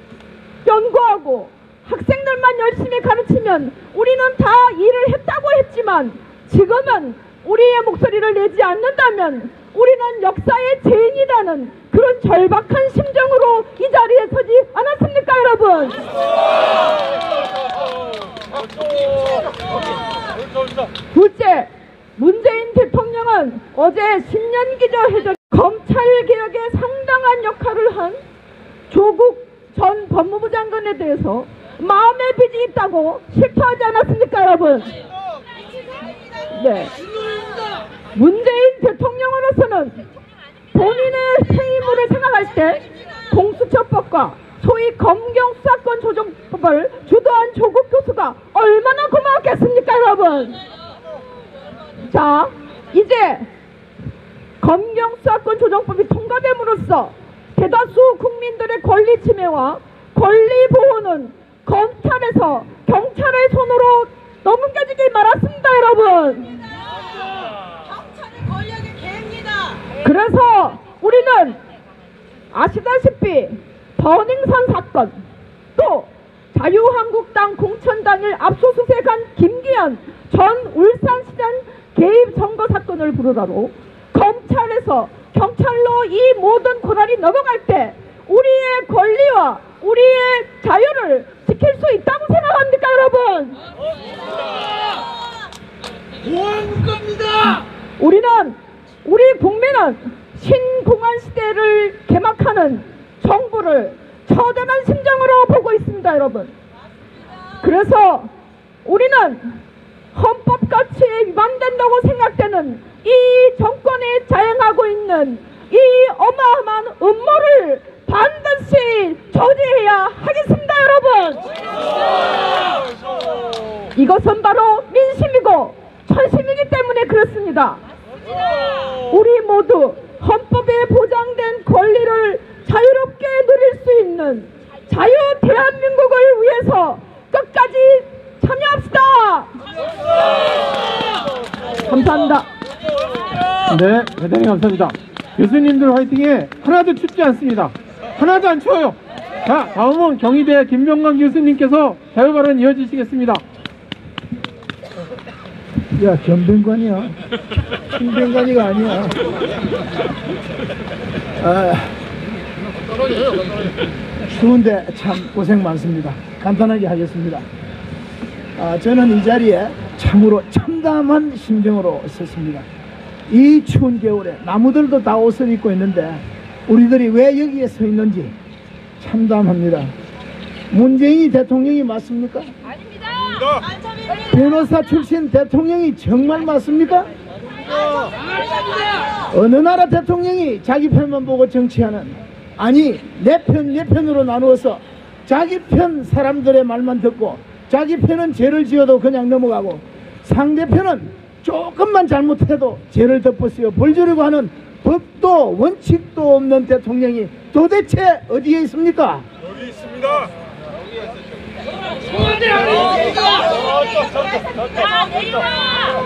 연구하고 학생들만 열심히 가르치면 우리는 다 일을 했다고 했지만 지금은 우리의 목소리를 내지 않는다면 우리는 역사의 죄인이라는 그런 절박한 심정으로 이 자리에 서지 않았습니까, 여러분? 둘째, 문재인 대통령은 어제 신년기자회견 검찰개혁에 상당한 역할을 한 조국 전 법무부 장관에 대해서 마음의 빚이 있다고 실토하지 않았습니까, 여러분? 네. 문재인 대통령으로서는 본인의 퇴임을 생각할 때 공수처법과 소위 검경수사권 조정법을 주도한 조국 교수가 얼마나 고마웠겠습니까, 여러분? 자, 이제 검경수사권 조정법이 통과됨으로써 대다수 국민들의 권리 침해와 권리 보호는 검찰에서 경찰의 손으로 넘겨지기 말았습니다, 여러분. 경찰의 권력이 개입니다. 그래서 우리는 아시다시피 버닝썬 사건, 또 자유한국당 공천당일 압수수색한 김기현 전 울산시장 개입 선거 사건을 부르다로 검찰에서 경찰로 이 모든 권한이 넘어갈 때 우리의 권리와 우리의 자유를 지킬 수 있다고 생각합니까, 여러분? 보안국가입니다. 우리 국민은 신공안 시대를 개막하는 정부를 처절한 심정으로 보고 있습니다, 여러분. 그래서 우리는 헌법 가치에 위반된다고 생각되는 이 정권이 자행하고 있는 이 어마어마한 음모를 반드시 저지해야 하겠습니다, 여러분. 이것은 바로 민심이고 천심이기 때문에 그렇습니다. 우리 모두 헌법에 보장된 권리를 자유롭게 누릴 수 있는 자유 대한민국을 위해서 끝까지 참여합시다. 감사합니다. 네, 대단히 감사합니다. 교수님들 화이팅에 하나도 춥지 않습니다. 하나도 안 추워요. 자, 다음은 경희대 김병관 교수님께서 자유발언 이어주시겠습니다. 야, 견병관이야. 김병관이가 아니야. 추운데 참 고생 많습니다. 간단하게 하겠습니다. 저는 이 자리에 참으로 참담한 심정으로 섰습니다. 이 추운 겨울에 나무들도 다 옷을 입고 있는데 우리들이 왜 여기에 서 있는지 참담합니다. 문재인 대통령이 맞습니까? 아닙니다. 변호사 출신 대통령이 정말 맞습니까? 어느 나라 대통령이 자기 편만 보고 정치하는, 아니 내 편으로 나누어서 자기 편 사람들의 말만 듣고 자기 편은 죄를 지어도 그냥 넘어가고 상대편은 조금만 잘못해도 죄를 덮어쓰여 벌 주려고 하는 법도 원칙도 없는 대통령이 도대체 어디에 있습니까? 여기 있습니다.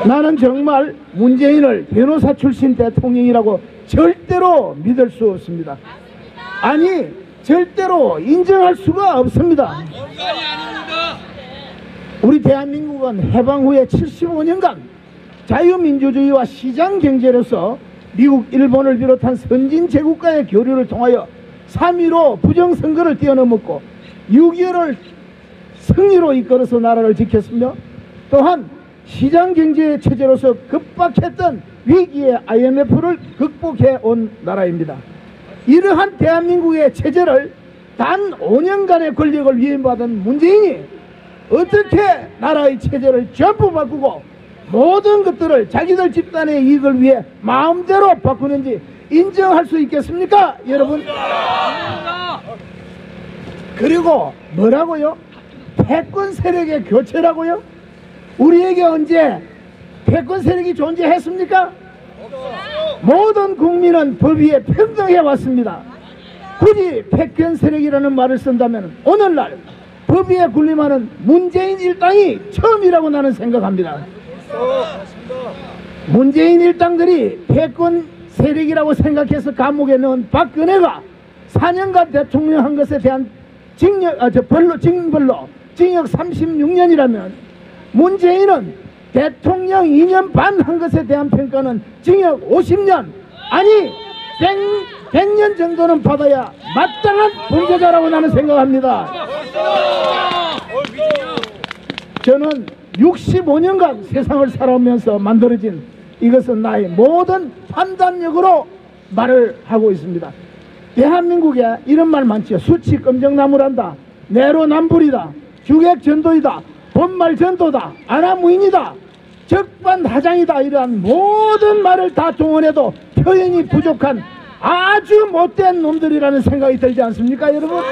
나는 정말 문재인을 변호사 출신 대통령이라고 절대로 믿을 수 없습니다. 아니 절대로 인정할 수가 없습니다. 우리 대한민국은 해방 후에 75년간 자유민주주의와 시장경제로서 미국, 일본을 비롯한 선진 제국과의 교류를 통하여 3.15 부정선거를 뛰어넘었고 6.25를 승리로 이끌어서 나라를 지켰으며 또한 시장경제 체제로서 급박했던 위기의 IMF를 극복해 온 나라입니다. 이러한 대한민국의 체제를 단 5년간의 권력을 위임받은 문재인이 어떻게 나라의 체제를 전부 바꾸고 모든 것들을 자기들 집단의 이익을 위해 마음대로 바꾸는지 인정할 수 있겠습니까? 여러분. 그리고 뭐라고요? 패권 세력의 교체라고요? 우리에게 언제 패권 세력이 존재했습니까? 모든 국민은 법 위에 평등해 왔습니다. 굳이 패권 세력이라는 말을 쓴다면 오늘날 법 위에 군림하는 문재인 일당이 처음이라고 나는 생각합니다. 문재인 일당들이 패권 세력이라고 생각해서 감옥에 넣은 박근혜가 4년간 대통령한 것에 대한 징역 36년이라면 문재인은 대통령 2년 반 한 것에 대한 평가는 징역 50년 아니 100년 정도는 받아야 마땅한 범죄자라고 나는 생각합니다. 저는 65년간 세상을 살아오면서 만들어진 이것은 나의 모든 판단력으로 말을 하고 있습니다. 대한민국에 이런 말 많죠. 수치 검정나무란다, 내로남불이다, 주객전도이다, 본말전도다, 아나무인이다, 적반하장이다, 이러한 모든 말을 다 동원해도 표현이 부족한 아주 못된 놈들이라는 생각이 들지 않습니까, 여러분?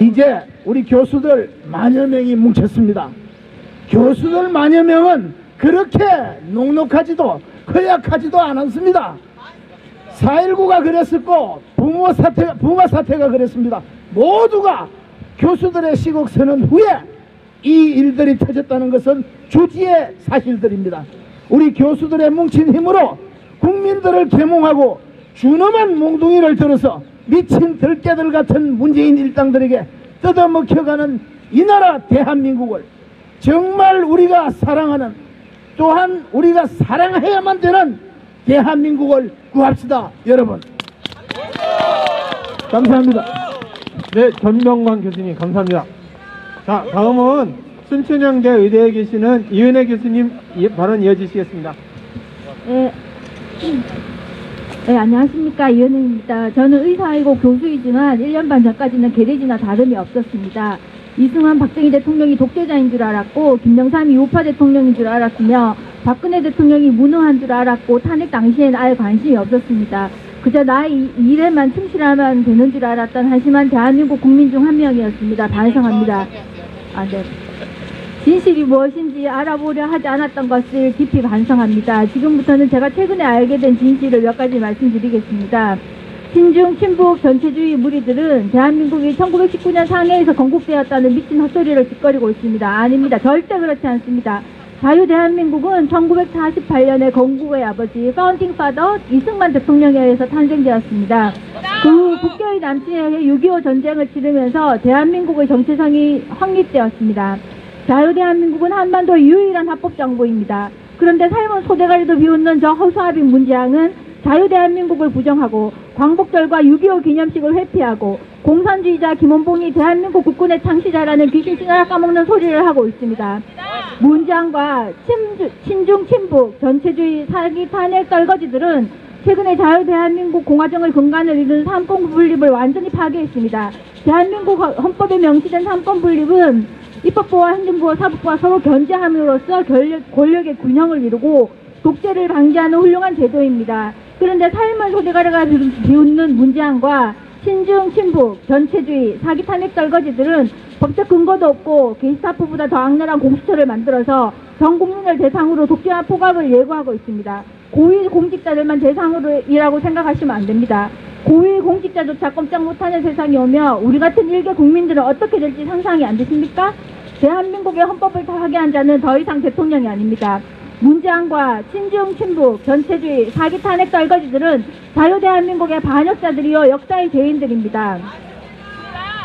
이제 우리 교수들 만여 명이 뭉쳤습니다. 교수들 만여 명은 그렇게 녹록하지도 허약하지도 않았습니다. 4.19가 그랬었고 부마 사태가 그랬습니다. 모두가 교수들의 시국 선언 후에 이 일들이 터졌다는 것은 주지의 사실들입니다. 우리 교수들의 뭉친 힘으로 국민들을 계몽하고 준엄한 몽둥이를 들어서 미친 들깨들 같은 문재인 일당들에게 뜯어먹혀가는 이 나라 대한민국을 정말 우리가 사랑하는, 또한 우리가 사랑해야만 되는 대한민국을 구합시다, 여러분. 감사합니다. 네, 전명관 교수님 감사합니다. 자, 다음은 순천향대 의대에 계시는 이은혜 교수님 발언 이어주시겠습니다. 네, 안녕하십니까. 이은혜입니다. 저는 의사이고 교수이지만 1년 반 전까지는 개돼지나 다름이 없었습니다. 이승만 박정희 대통령이 독재자인 줄 알았고 김영삼이 우파 대통령인 줄 알았으며 박근혜 대통령이 무능한 줄 알았고 탄핵 당시엔 아예 관심이 없었습니다. 그저 나의 일에만 충실하면 되는 줄 알았던 한심한 대한민국 국민 중 한 명이었습니다. 반성합니다. 네. 진실이 무엇인지 알아보려 하지 않았던 것을 깊이 반성합니다. 지금부터는 제가 최근에 알게 된 진실을 몇 가지 말씀드리겠습니다. 친중, 친북, 전체주의 무리들은 대한민국이 1919년 상해에서 건국되었다는 미친 헛소리를 짓거리고 있습니다. 아닙니다. 절대 그렇지 않습니다. 자유대한민국은 1948년에 건국의 아버지 파운딩 파더 이승만 대통령에 의해서 탄생되었습니다. 그 후 국교의 남친에 의해 6.25 전쟁을 치르면서 대한민국의 정체성이 확립되었습니다. 자유대한민국은 한반도의 유일한 합법정부입니다. 그런데 삶은 소대가리도 비웃는 저 허수아빙 문재앙은 자유대한민국을 부정하고 광복절과 6.25 기념식을 회피하고 공산주의자 김원봉이 대한민국 국군의 창시자라는 귀신신을 까먹는 소리를 하고 있습니다. 문재앙과 친중 친북 전체주의 사기 탄핵 떨거지들은 최근에 자유대한민국 공화정의 근간을 이루는 삼권 분립을 완전히 파괴했습니다. 대한민국 헌법에 명시된 삼권 분립은 입법부와 행정부와 사법부가 서로 견제함으로써 권력의 균형을 이루고 독재를 방지하는 훌륭한 제도입니다. 그런데 삶을 소대가리가 비웃는 문재안과 친중, 친북, 전체주의, 사기 탄핵 떨거지들은 법적 근거도 없고 게시타프보다 더 악랄한 공수처를 만들어서 전 국민을 대상으로 독재와 포갑을 예고하고 있습니다. 고위 공직자들만 대상으로이라고 생각하시면 안 됩니다. 고위 공직자조차 꼼짝 못하는 세상이 오며 우리 같은 일개 국민들은 어떻게 될지 상상이 안 되십니까? 대한민국의 헌법을 타하게 자는 더 이상 대통령이 아닙니다. 문재안과 친중, 친북, 전체주의, 사기 탄핵 떨거지들은 자유대한민국의 반역자들이요 역사의 죄인들입니다.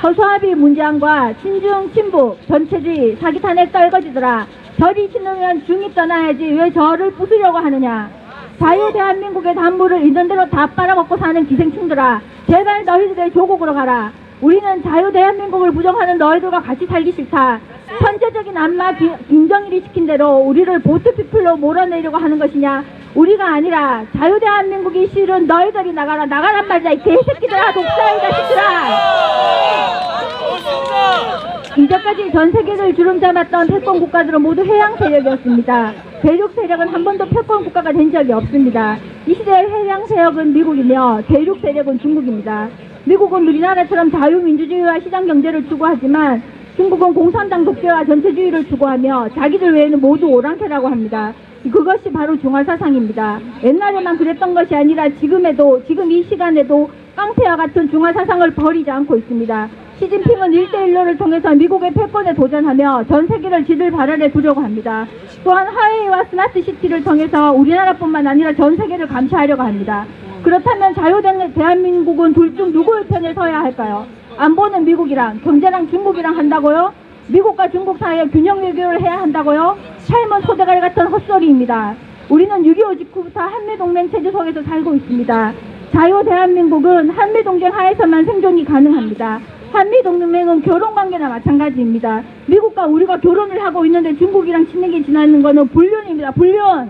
허수아비 문재안과 친중, 친북, 전체주의, 사기 탄핵 떨거지들아, 저리 신으면 중이 떠나야지 왜 저를 부수려고 하느냐. 자유대한민국의 담보를 있는 대로 다 빨아먹고 사는 기생충들아, 제발 너희들의 조국으로 가라. 우리는 자유대한민국을 부정하는 너희들과 같이 살기 싫다. 천재적인 안마 김정일이 시킨 대로 우리를 보트피플로 몰아내려고 하는 것이냐. 우리가 아니라 자유대한민국이 싫은 너희들이 나가라. 나가란 말이야 이 개새끼들아, 독사의 자식들아. 이제까지 전 세계를 주름잡았던 패권 국가들은 모두 해양 세력이었습니다. 대륙 세력은 한 번도 패권 국가가 된 적이 없습니다. 이 시대의 해양 세력은 미국이며 대륙 세력은 중국입니다. 미국은 우리나라처럼 자유민주주의와 시장 경제를 추구하지만 중국은 공산당 독재와 전체주의를 추구하며 자기들 외에는 모두 오랑캐라고 합니다. 그것이 바로 중화사상입니다. 옛날에만 그랬던 것이 아니라 지금 이 시간에도 깡패와 같은 중화사상을 버리지 않고 있습니다. 시진핑은 1대1로를 통해서 미국의 패권에 도전하며 전 세계를 지들 발 아래 두려고 합니다. 또한 화웨이와 스마트시티를 통해서 우리나라뿐만 아니라 전 세계를 감시하려고 합니다. 그렇다면 자유된 대한민국은 둘 중 누구의 편에 서야 할까요? 안보는 미국이랑 경제랑 중국이랑 한다고요? 미국과 중국 사이에 균형 외교를 해야 한다고요? 삶은 소대가리 같은 헛소리입니다. 우리는 6.25 직후부터 한미동맹 체제 속에서 살고 있습니다. 자유 대한민국은 한미동맹 하에서만 생존이 가능합니다. 한미동맹은 결혼관계나 마찬가지입니다. 미국과 우리가 결혼을 하고 있는데 중국이랑 친하게 지내는 거는 불륜입니다. 불륜!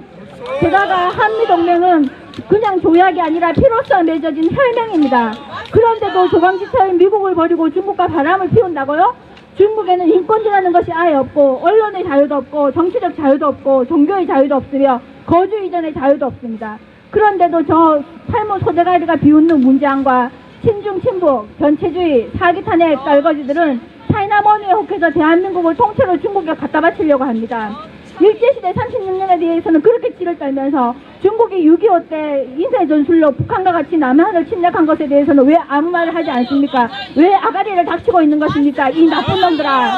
게다가 한미동맹은 그냥 조약이 아니라 피로써 맺어진 혈맹입니다. 그런데도 조강지처인 미국을 버리고 중국과 바람을 피운다고요? 중국에는 인권이라는 것이 아예 없고 언론의 자유도 없고 정치적 자유도 없고 종교의 자유도 없으며 거주 이전의 자유도 없습니다. 그런데도 저 삶의 소대가리가 비웃는 문재안과 친중, 친북, 전체주의, 사기 탄핵 떨거지들은 차이나머니에 혹해서 대한민국을 통째로 중국에 갖다 바치려고 합니다. 일제시대 36년에 대해서는 그렇게 치를 떨면서 중국이 6.25 때 인쇄 전술로 북한과 같이 남한을 침략한 것에 대해서는 왜 아무 말을 하지 않습니까? 왜 아가리를 닥치고 있는 것입니까? 이 나쁜 놈들아.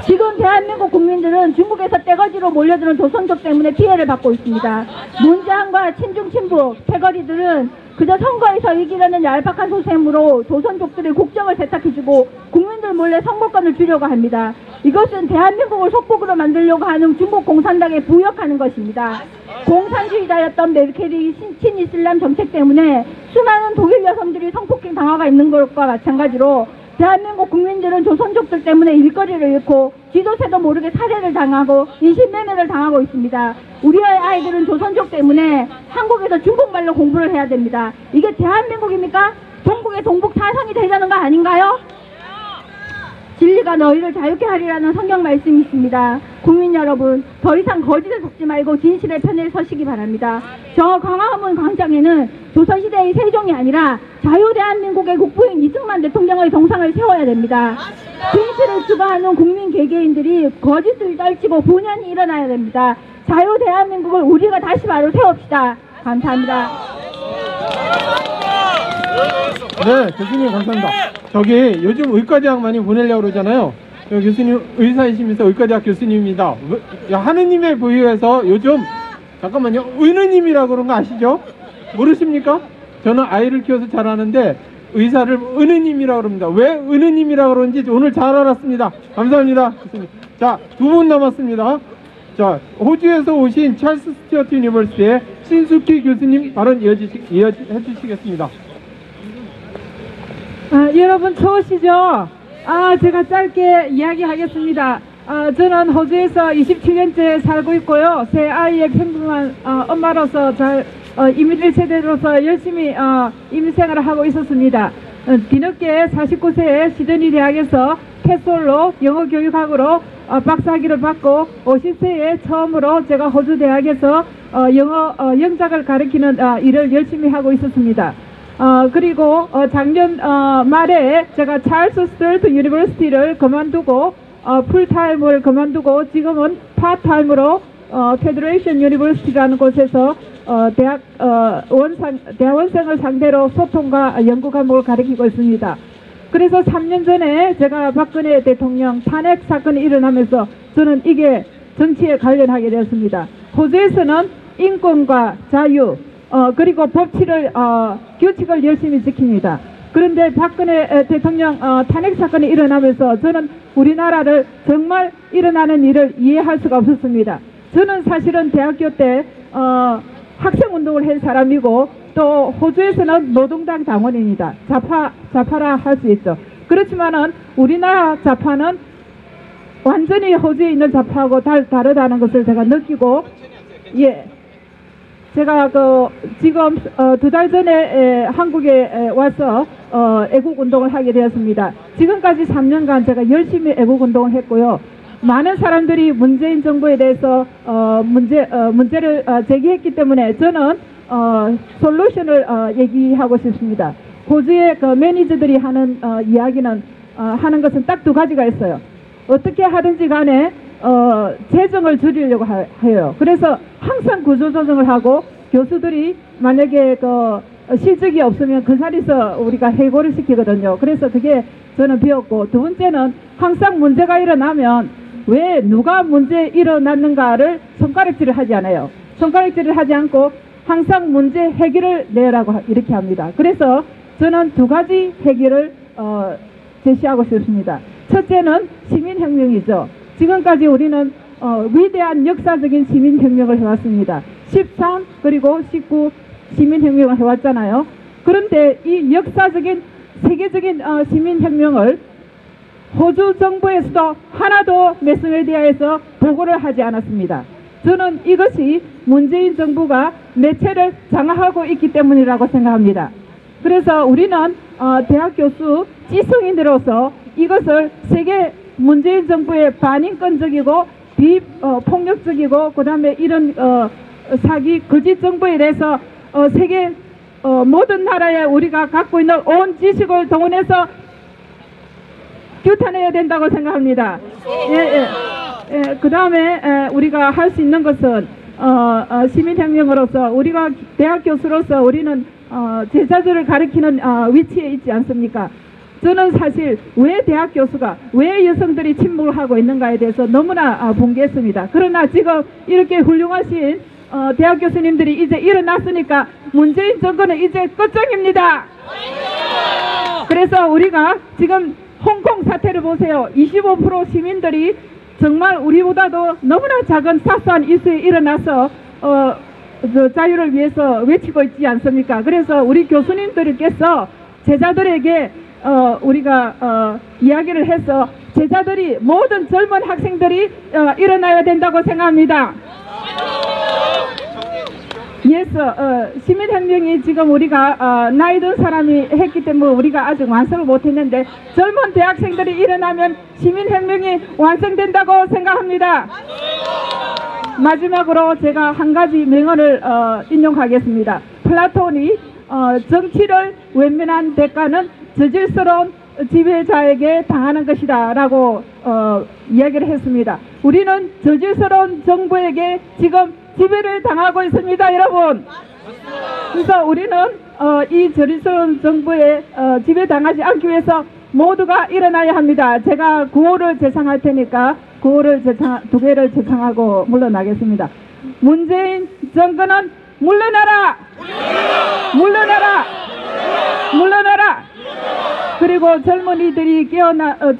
지금 대한민국 국민들은 중국에서 떼거지로 몰려드는 조선족 때문에 피해를 받고 있습니다. 문재안과 친중, 친북, 패거리들은 그저 선거에서 이기려는 얄팍한 소셈으로 조선족들의 국정을 세탁해주고 국민들 몰래 선거권을 주려고 합니다. 이것은 대한민국을 속국으로 만들려고 하는 중국 공산당에 부역하는 것입니다. 공산주의자였던 메르켈이 친이슬람 정책 때문에 수많은 독일 여성들이 성폭행 당하고 있는 것과 마찬가지로 대한민국 국민들은 조선족들 때문에 일거리를 잃고 지도새도 모르게 살해를 당하고 인신매매를 당하고 있습니다. 우리의 아이들은 조선족 때문에 한국에서 중국말로 공부를 해야 됩니다. 이게 대한민국입니까? 전국의 동북 사상이 되자는 거 아닌가요? 진리가 너희를 자유케 하리라는 성경 말씀이 있습니다. 국민 여러분, 더 이상 거짓에 속지 말고 진실의 편에 서시기 바랍니다. 저 광화문 광장에는 조선시대의 세종이 아니라 자유대한민국의 국부인 이승만 대통령의 동상을 세워야 됩니다. 진실을 추구하는 국민 개개인들이 거짓을 떨치고 분연히 일어나야 됩니다. 자유대한민국을 우리가 다시 바로 세웁시다. 감사합니다. 네, 교수님 감사합니다. 저기 요즘 의과대학 많이 보내려고 그러잖아요. 교수님 의사이시면서 의과대학 교수님입니다. 하느님의 부유에서 요즘 잠깐만요, 은우님이라고 그런 거 아시죠? 모르십니까? 저는 아이를 키워서 잘 아는데 의사를 은우님이라고 그럽니다. 왜 은우님이라고 그러는지 오늘 잘 알았습니다. 감사합니다, 교수님. 자, 두 분 남았습니다. 자, 호주에서 오신 찰스 스튜어트 유니버시티의 신숙희 교수님 발언 해주시겠습니다. 여러분 추우시죠? 제가 짧게 이야기하겠습니다. 저는 호주에서 27년째 살고 있고요. 새 아이의 평범한 엄마로서 이민 1세대로서 열심히 이민 생활을 하고 있었습니다. 뒤늦게 49세에 시드니 대학에서 캐솔로 영어 교육학으로 박사학위를 받고 50세에 처음으로 제가 호주 대학에서 영어 영작을 가르치는 일을 열심히 하고 있었습니다. 그리고 작년 말에 제가 찰스 스튜어트 유니버시티를 그만두고 풀타임을 그만두고 지금은 파타임으로 페더레이션 유니버시티라는 곳에서 대학원생을 상대로 소통과 연구 과목을 가르치고 있습니다. 그래서 3년 전에 제가 박근혜 대통령 탄핵 사건이 일어나면서 저는 이게 정치에 관련하게 되었습니다. 호주에서는 인권과 자유 그리고 법치를 규칙을 열심히 지킵니다. 그런데 박근혜 대통령 탄핵 사건이 일어나면서 저는 우리나라를 정말 일어나는 일을 이해할 수가 없었습니다. 저는 사실은 대학교 때 학생운동을 한 사람이고 또 호주에서는 노동당 당원입니다. 좌파라 할 수 있죠. 그렇지만은 우리나라 좌파는 완전히 호주에 있는 좌파하고 다르다는 것을 제가 느끼고, 예, 제가 지금 2달 전에 한국에 와서 애국운동을 하게 되었습니다. 지금까지 3년간 제가 열심히 애국운동을 했고요. 많은 사람들이 문재인 정부에 대해서 문제를 제기했기 때문에 저는 솔루션을 얘기하고 싶습니다. 호주의 매니저들이 하는 이야기는 하는 것은 딱 두 가지가 있어요. 어떻게 하든지 간에 재정을 줄이려고 해요. 그래서 항상 구조조정을 하고 교수들이 만약에 실적이 없으면 그 자리에서 우리가 해고를 시키거든요. 그래서 그게 저는 배웠고, 두 번째는 항상 문제가 일어나면 왜 누가 문제 일어났는가를 손가락질을 하지 않아요. 손가락질을 하지 않고 항상 문제 해결을 내라고 이렇게 합니다. 그래서 저는 두 가지 해결을 제시하고 싶습니다. 첫째는 시민혁명이죠. 지금까지 우리는 위대한 역사적인 시민혁명을 해왔습니다. 13 그리고 19 시민혁명을 해왔잖아요. 그런데 이 역사적인 세계적인 시민혁명을 호주 정부에서도 하나도 매스메디아에서 보고를 하지 않았습니다. 저는 이것이 문재인 정부가 매체를 장악하고 있기 때문이라고 생각합니다. 그래서 우리는 대학 교수 지성인으로서 이것을 세계 문재인 정부의 반인권적이고 비폭력적이고 그 다음에 이런 사기 거짓 정부에 대해서 세계 모든 나라에 우리가 갖고 있는 온 지식을 동원해서 규탄해야 된다고 생각합니다. 그 다음에 우리가 할 수 있는 것은 시민혁명으로서 우리가 대학 교수로서 우리는 제자들을 가르치는 위치에 있지 않습니까? 저는 사실 왜 대학 교수가 왜 여성들이 침묵을 하고 있는가에 대해서 너무나 분개했습니다. 그러나 지금 이렇게 훌륭하신 대학 교수님들이 이제 일어났으니까 문재인 정권은 이제 끝장입니다. 그래서 우리가 지금 홍콩 사태를 보세요. 25% 시민들이 정말 우리보다도 너무나 작은 사소한 이슈에 일어나서 자유를 위해서 외치고 있지 않습니까? 그래서 우리 교수님들께서 제자들에게 우리가 이야기를 해서 제자들이 모든 젊은 학생들이 일어나야 된다고 생각합니다. 시민혁명이 지금 우리가 나이 든 사람이 했기 때문에 우리가 아직 완성을 못했는데 젊은 대학생들이 일어나면 시민혁명이 완성된다고 생각합니다. 마지막으로 제가 한 가지 명언을 인용하겠습니다. 플라톤이 정치를 외면한 대가는 저질스러운 지배자에게 당하는 것이다 라고 이야기를 했습니다. 우리는 저질스러운 정부에게 지금 지배를 당하고 있습니다, 여러분. 그래서 우리는 이 저질스러운 정부에 지배당하지 않기 위해서 모두가 일어나야 합니다. 제가 구호를 제창할 테니까 구호를 두 개를 제창하고 물러나겠습니다. 문재인 정권은 물러나라! 물러나라! 물러나라! 그리고 젊은이들이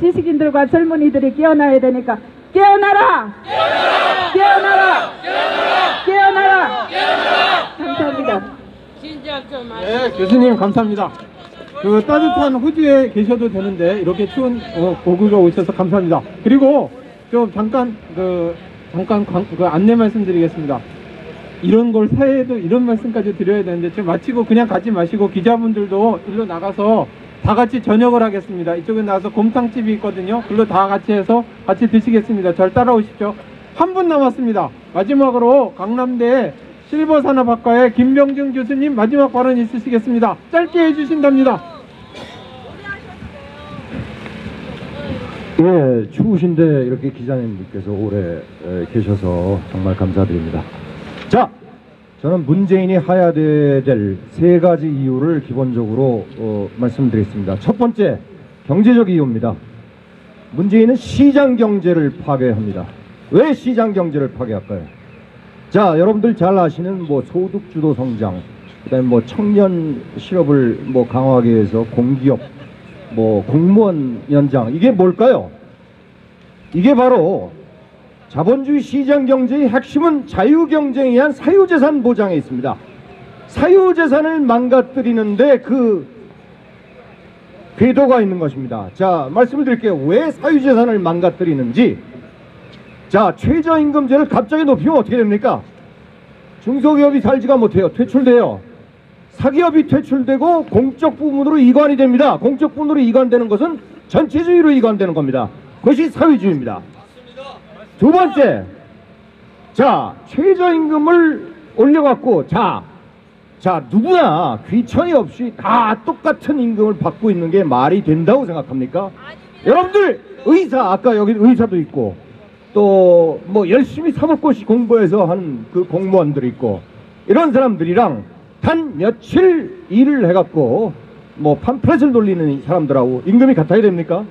지식인들과 젊은이들이 깨어나야 되니까 깨어나라! 깨어나라! 깨어나라! 감사합니다. 네, 교수님 감사합니다. 따뜻한 호주에 계셔도 되는데 이렇게 추운 고국에 오셔서 감사합니다. 그리고 좀 잠깐 안내 말씀드리겠습니다. 이런 걸 사회에도 이런 말씀까지 드려야 되는데 지금 마치고 그냥 가지 마시고 기자분들도 일로 나가서 다 같이 저녁을 하겠습니다. 이쪽에 나와서 곰탕집이 있거든요. 그걸로 다 같이 해서 같이 드시겠습니다. 절 따라오십시오. 한 분 남았습니다. 마지막으로 강남대 실버산업학과의 김병준 교수님 마지막 발언 있으시겠습니다. 짧게 해주신답니다. 예, 추우신데 이렇게 기자님들께서 오래 계셔서 정말 감사드립니다. 자, 저는 문재인이 하야돼야 될 세 가지 이유를 기본적으로 말씀드리겠습니다. 첫 번째, 경제적 이유입니다. 문재인은 시장 경제를 파괴합니다. 왜 시장 경제를 파괴할까요? 자, 여러분들 잘 아시는 뭐 소득주도 성장, 그다음에 뭐 청년 실업을 뭐 강화하기 위해서 공기업, 뭐 공무원 연장, 이게 뭘까요? 이게 바로 자본주의 시장 경제의 핵심은 자유경쟁에 의한 사유재산 보장에 있습니다. 사유재산을 망가뜨리는데 그 궤도가 있는 것입니다. 자, 말씀을 드릴게요. 왜 사유재산을 망가뜨리는지. 자, 최저임금제를 갑자기 높이면 어떻게 됩니까? 중소기업이 살지가 못해요. 퇴출돼요. 사기업이 퇴출되고 공적 부문으로 이관이 됩니다. 공적 부문으로 이관되는 것은 전체주의로 이관되는 겁니다. 그것이 사회주의입니다. 두 번째, 자, 최저임금을 올려갖고 자 누구나 귀천이 없이 다 똑같은 임금을 받고 있는 게 말이 된다고 생각합니까? 여러분들 의사, 아까 여기 의사도 있고 또 뭐 열심히 사법고시 공부해서 하는 그 공무원들이 있고 이런 사람들이랑 단 며칠 일을 해갖고 뭐 팜플렛을 돌리는 사람들하고 임금이 같아야 됩니까?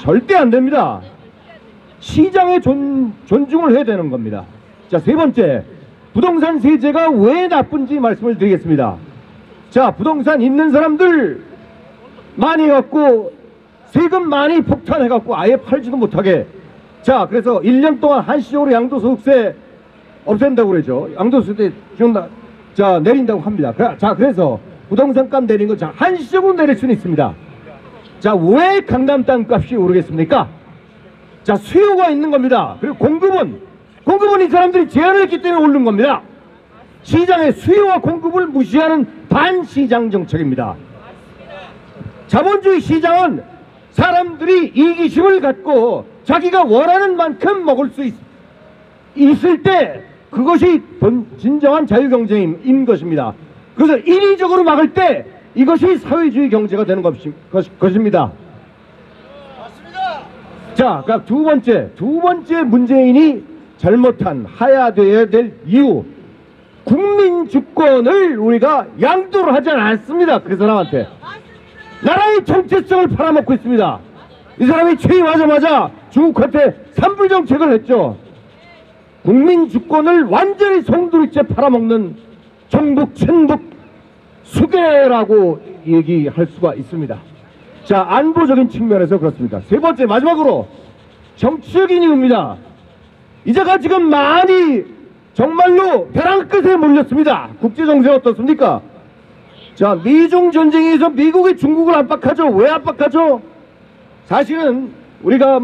절대 안 됩니다. 시장에 존중을 해야 되는 겁니다. 자, 세 번째, 부동산 세제가 왜 나쁜지 말씀을 드리겠습니다. 자, 부동산 있는 사람들 많이 해갖고 세금 많이 폭탄해갖고 아예 팔지도 못하게. 자, 그래서 1년 동안 한시적으로 양도소득세 없앤다고 그러죠. 양도소득세 자, 내린다고 합니다. 자, 그래서 부동산 값 내린 거 자, 한시적으로 내릴 수는 있습니다. 자, 왜 강남 땅값이 오르겠습니까? 자, 수요가 있는 겁니다. 그리고 공급은 이 사람들이 제한을 했기 때문에 오른 겁니다. 시장의 수요와 공급을 무시하는 반시장 정책입니다. 자본주의 시장은 사람들이 이기심을 갖고 자기가 원하는 만큼 먹을 수 있을 때 그것이 진정한 자유경제인 것입니다. 그래서 인위적으로 막을 때 이것이 사회주의 경제가 되는 것입니다. 자, 그러니까 두 번째 문재인이 잘못한 하야돼야 될 이유, 국민 주권을 우리가 양도를 하지 않습니다. 그 사람한테 나라의 정체성을 팔아먹고 있습니다. 이 사람이 취임하자마자 중국한테 산불 정책을 했죠. 국민 주권을 완전히 송두리째 팔아먹는 정북, 친북 수괴라고 얘기할 수가 있습니다. 자, 안보적인 측면에서 그렇습니다. 세 번째, 마지막으로 정치적인 이유입니다. 이제가 지금 많이 정말로 벼랑 끝에 몰렸습니다. 국제정세 어떻습니까? 자, 미중 전쟁에서 미국이 중국을 압박하죠. 왜 압박하죠? 사실은 우리가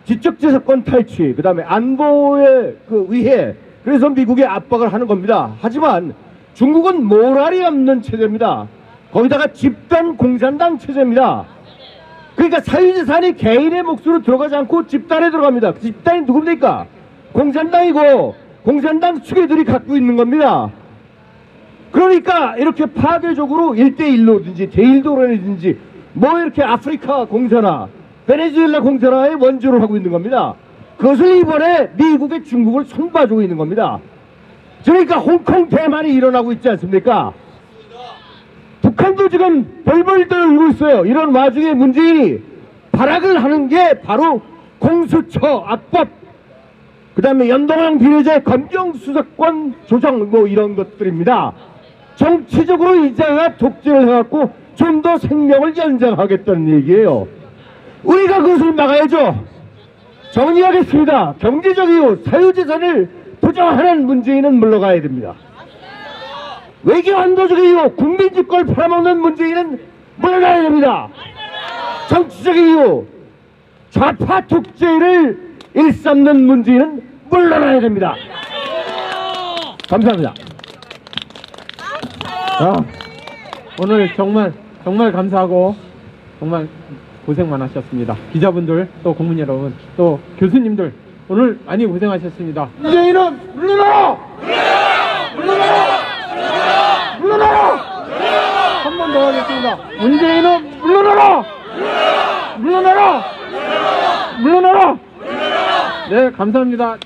지적재산권 탈취, 그 다음에 안보의 그 위해, 그래서 미국에 압박을 하는 겁니다. 하지만 중국은 모랄이 없는 체제입니다. 거기다가 집단 공산당 체제입니다. 그러니까 사유재산이 개인의 몫으로 들어가지 않고 집단에 들어갑니다. 그 집단이 누굽니까? 공산당이고 공산당 수괴들이 갖고 있는 겁니다. 그러니까 이렇게 파괴적으로 1대1로든지 제1도론이든지 뭐 이렇게 아프리카 공산화, 베네수엘라 공산화의 원조를 하고 있는 겁니다. 그것을 이번에 미국의 중국을 손봐주고 있는 겁니다. 그러니까 홍콩 대만이 일어나고 있지 않습니까? 북한도 지금 벌벌 떨고 있어요. 이런 와중에 문재인이 발악을 하는 게 바로 공수처 악법, 그 다음에 연동형 비례제 검경수사권 조정 뭐 이런 것들입니다. 정치적으로 이자가 독재를 해갖고 좀 더 생명을 연장하겠다는 얘기예요. 우리가 그것을 막아야죠. 정리하겠습니다. 경제적 이유, 사유재산을 부정하는 문재인은 물러가야 됩니다. 외교 안보적 이유, 국민주권을 팔아먹는 문재인은 물러나야 됩니다. 정치적 이유, 좌파 독재를 일삼는 문재인은 물러나야 됩니다. 감사합니다. 오늘 정말 감사하고 정말 고생 많으셨습니다. 기자분들, 또 국민 여러분, 또 교수님들 오늘 많이 고생하셨습니다. 문재인은 물러나라! 물러나라! 한 번 더 하겠습니다. 문재인은 물러나라! 물러나라! 네, 감사합니다.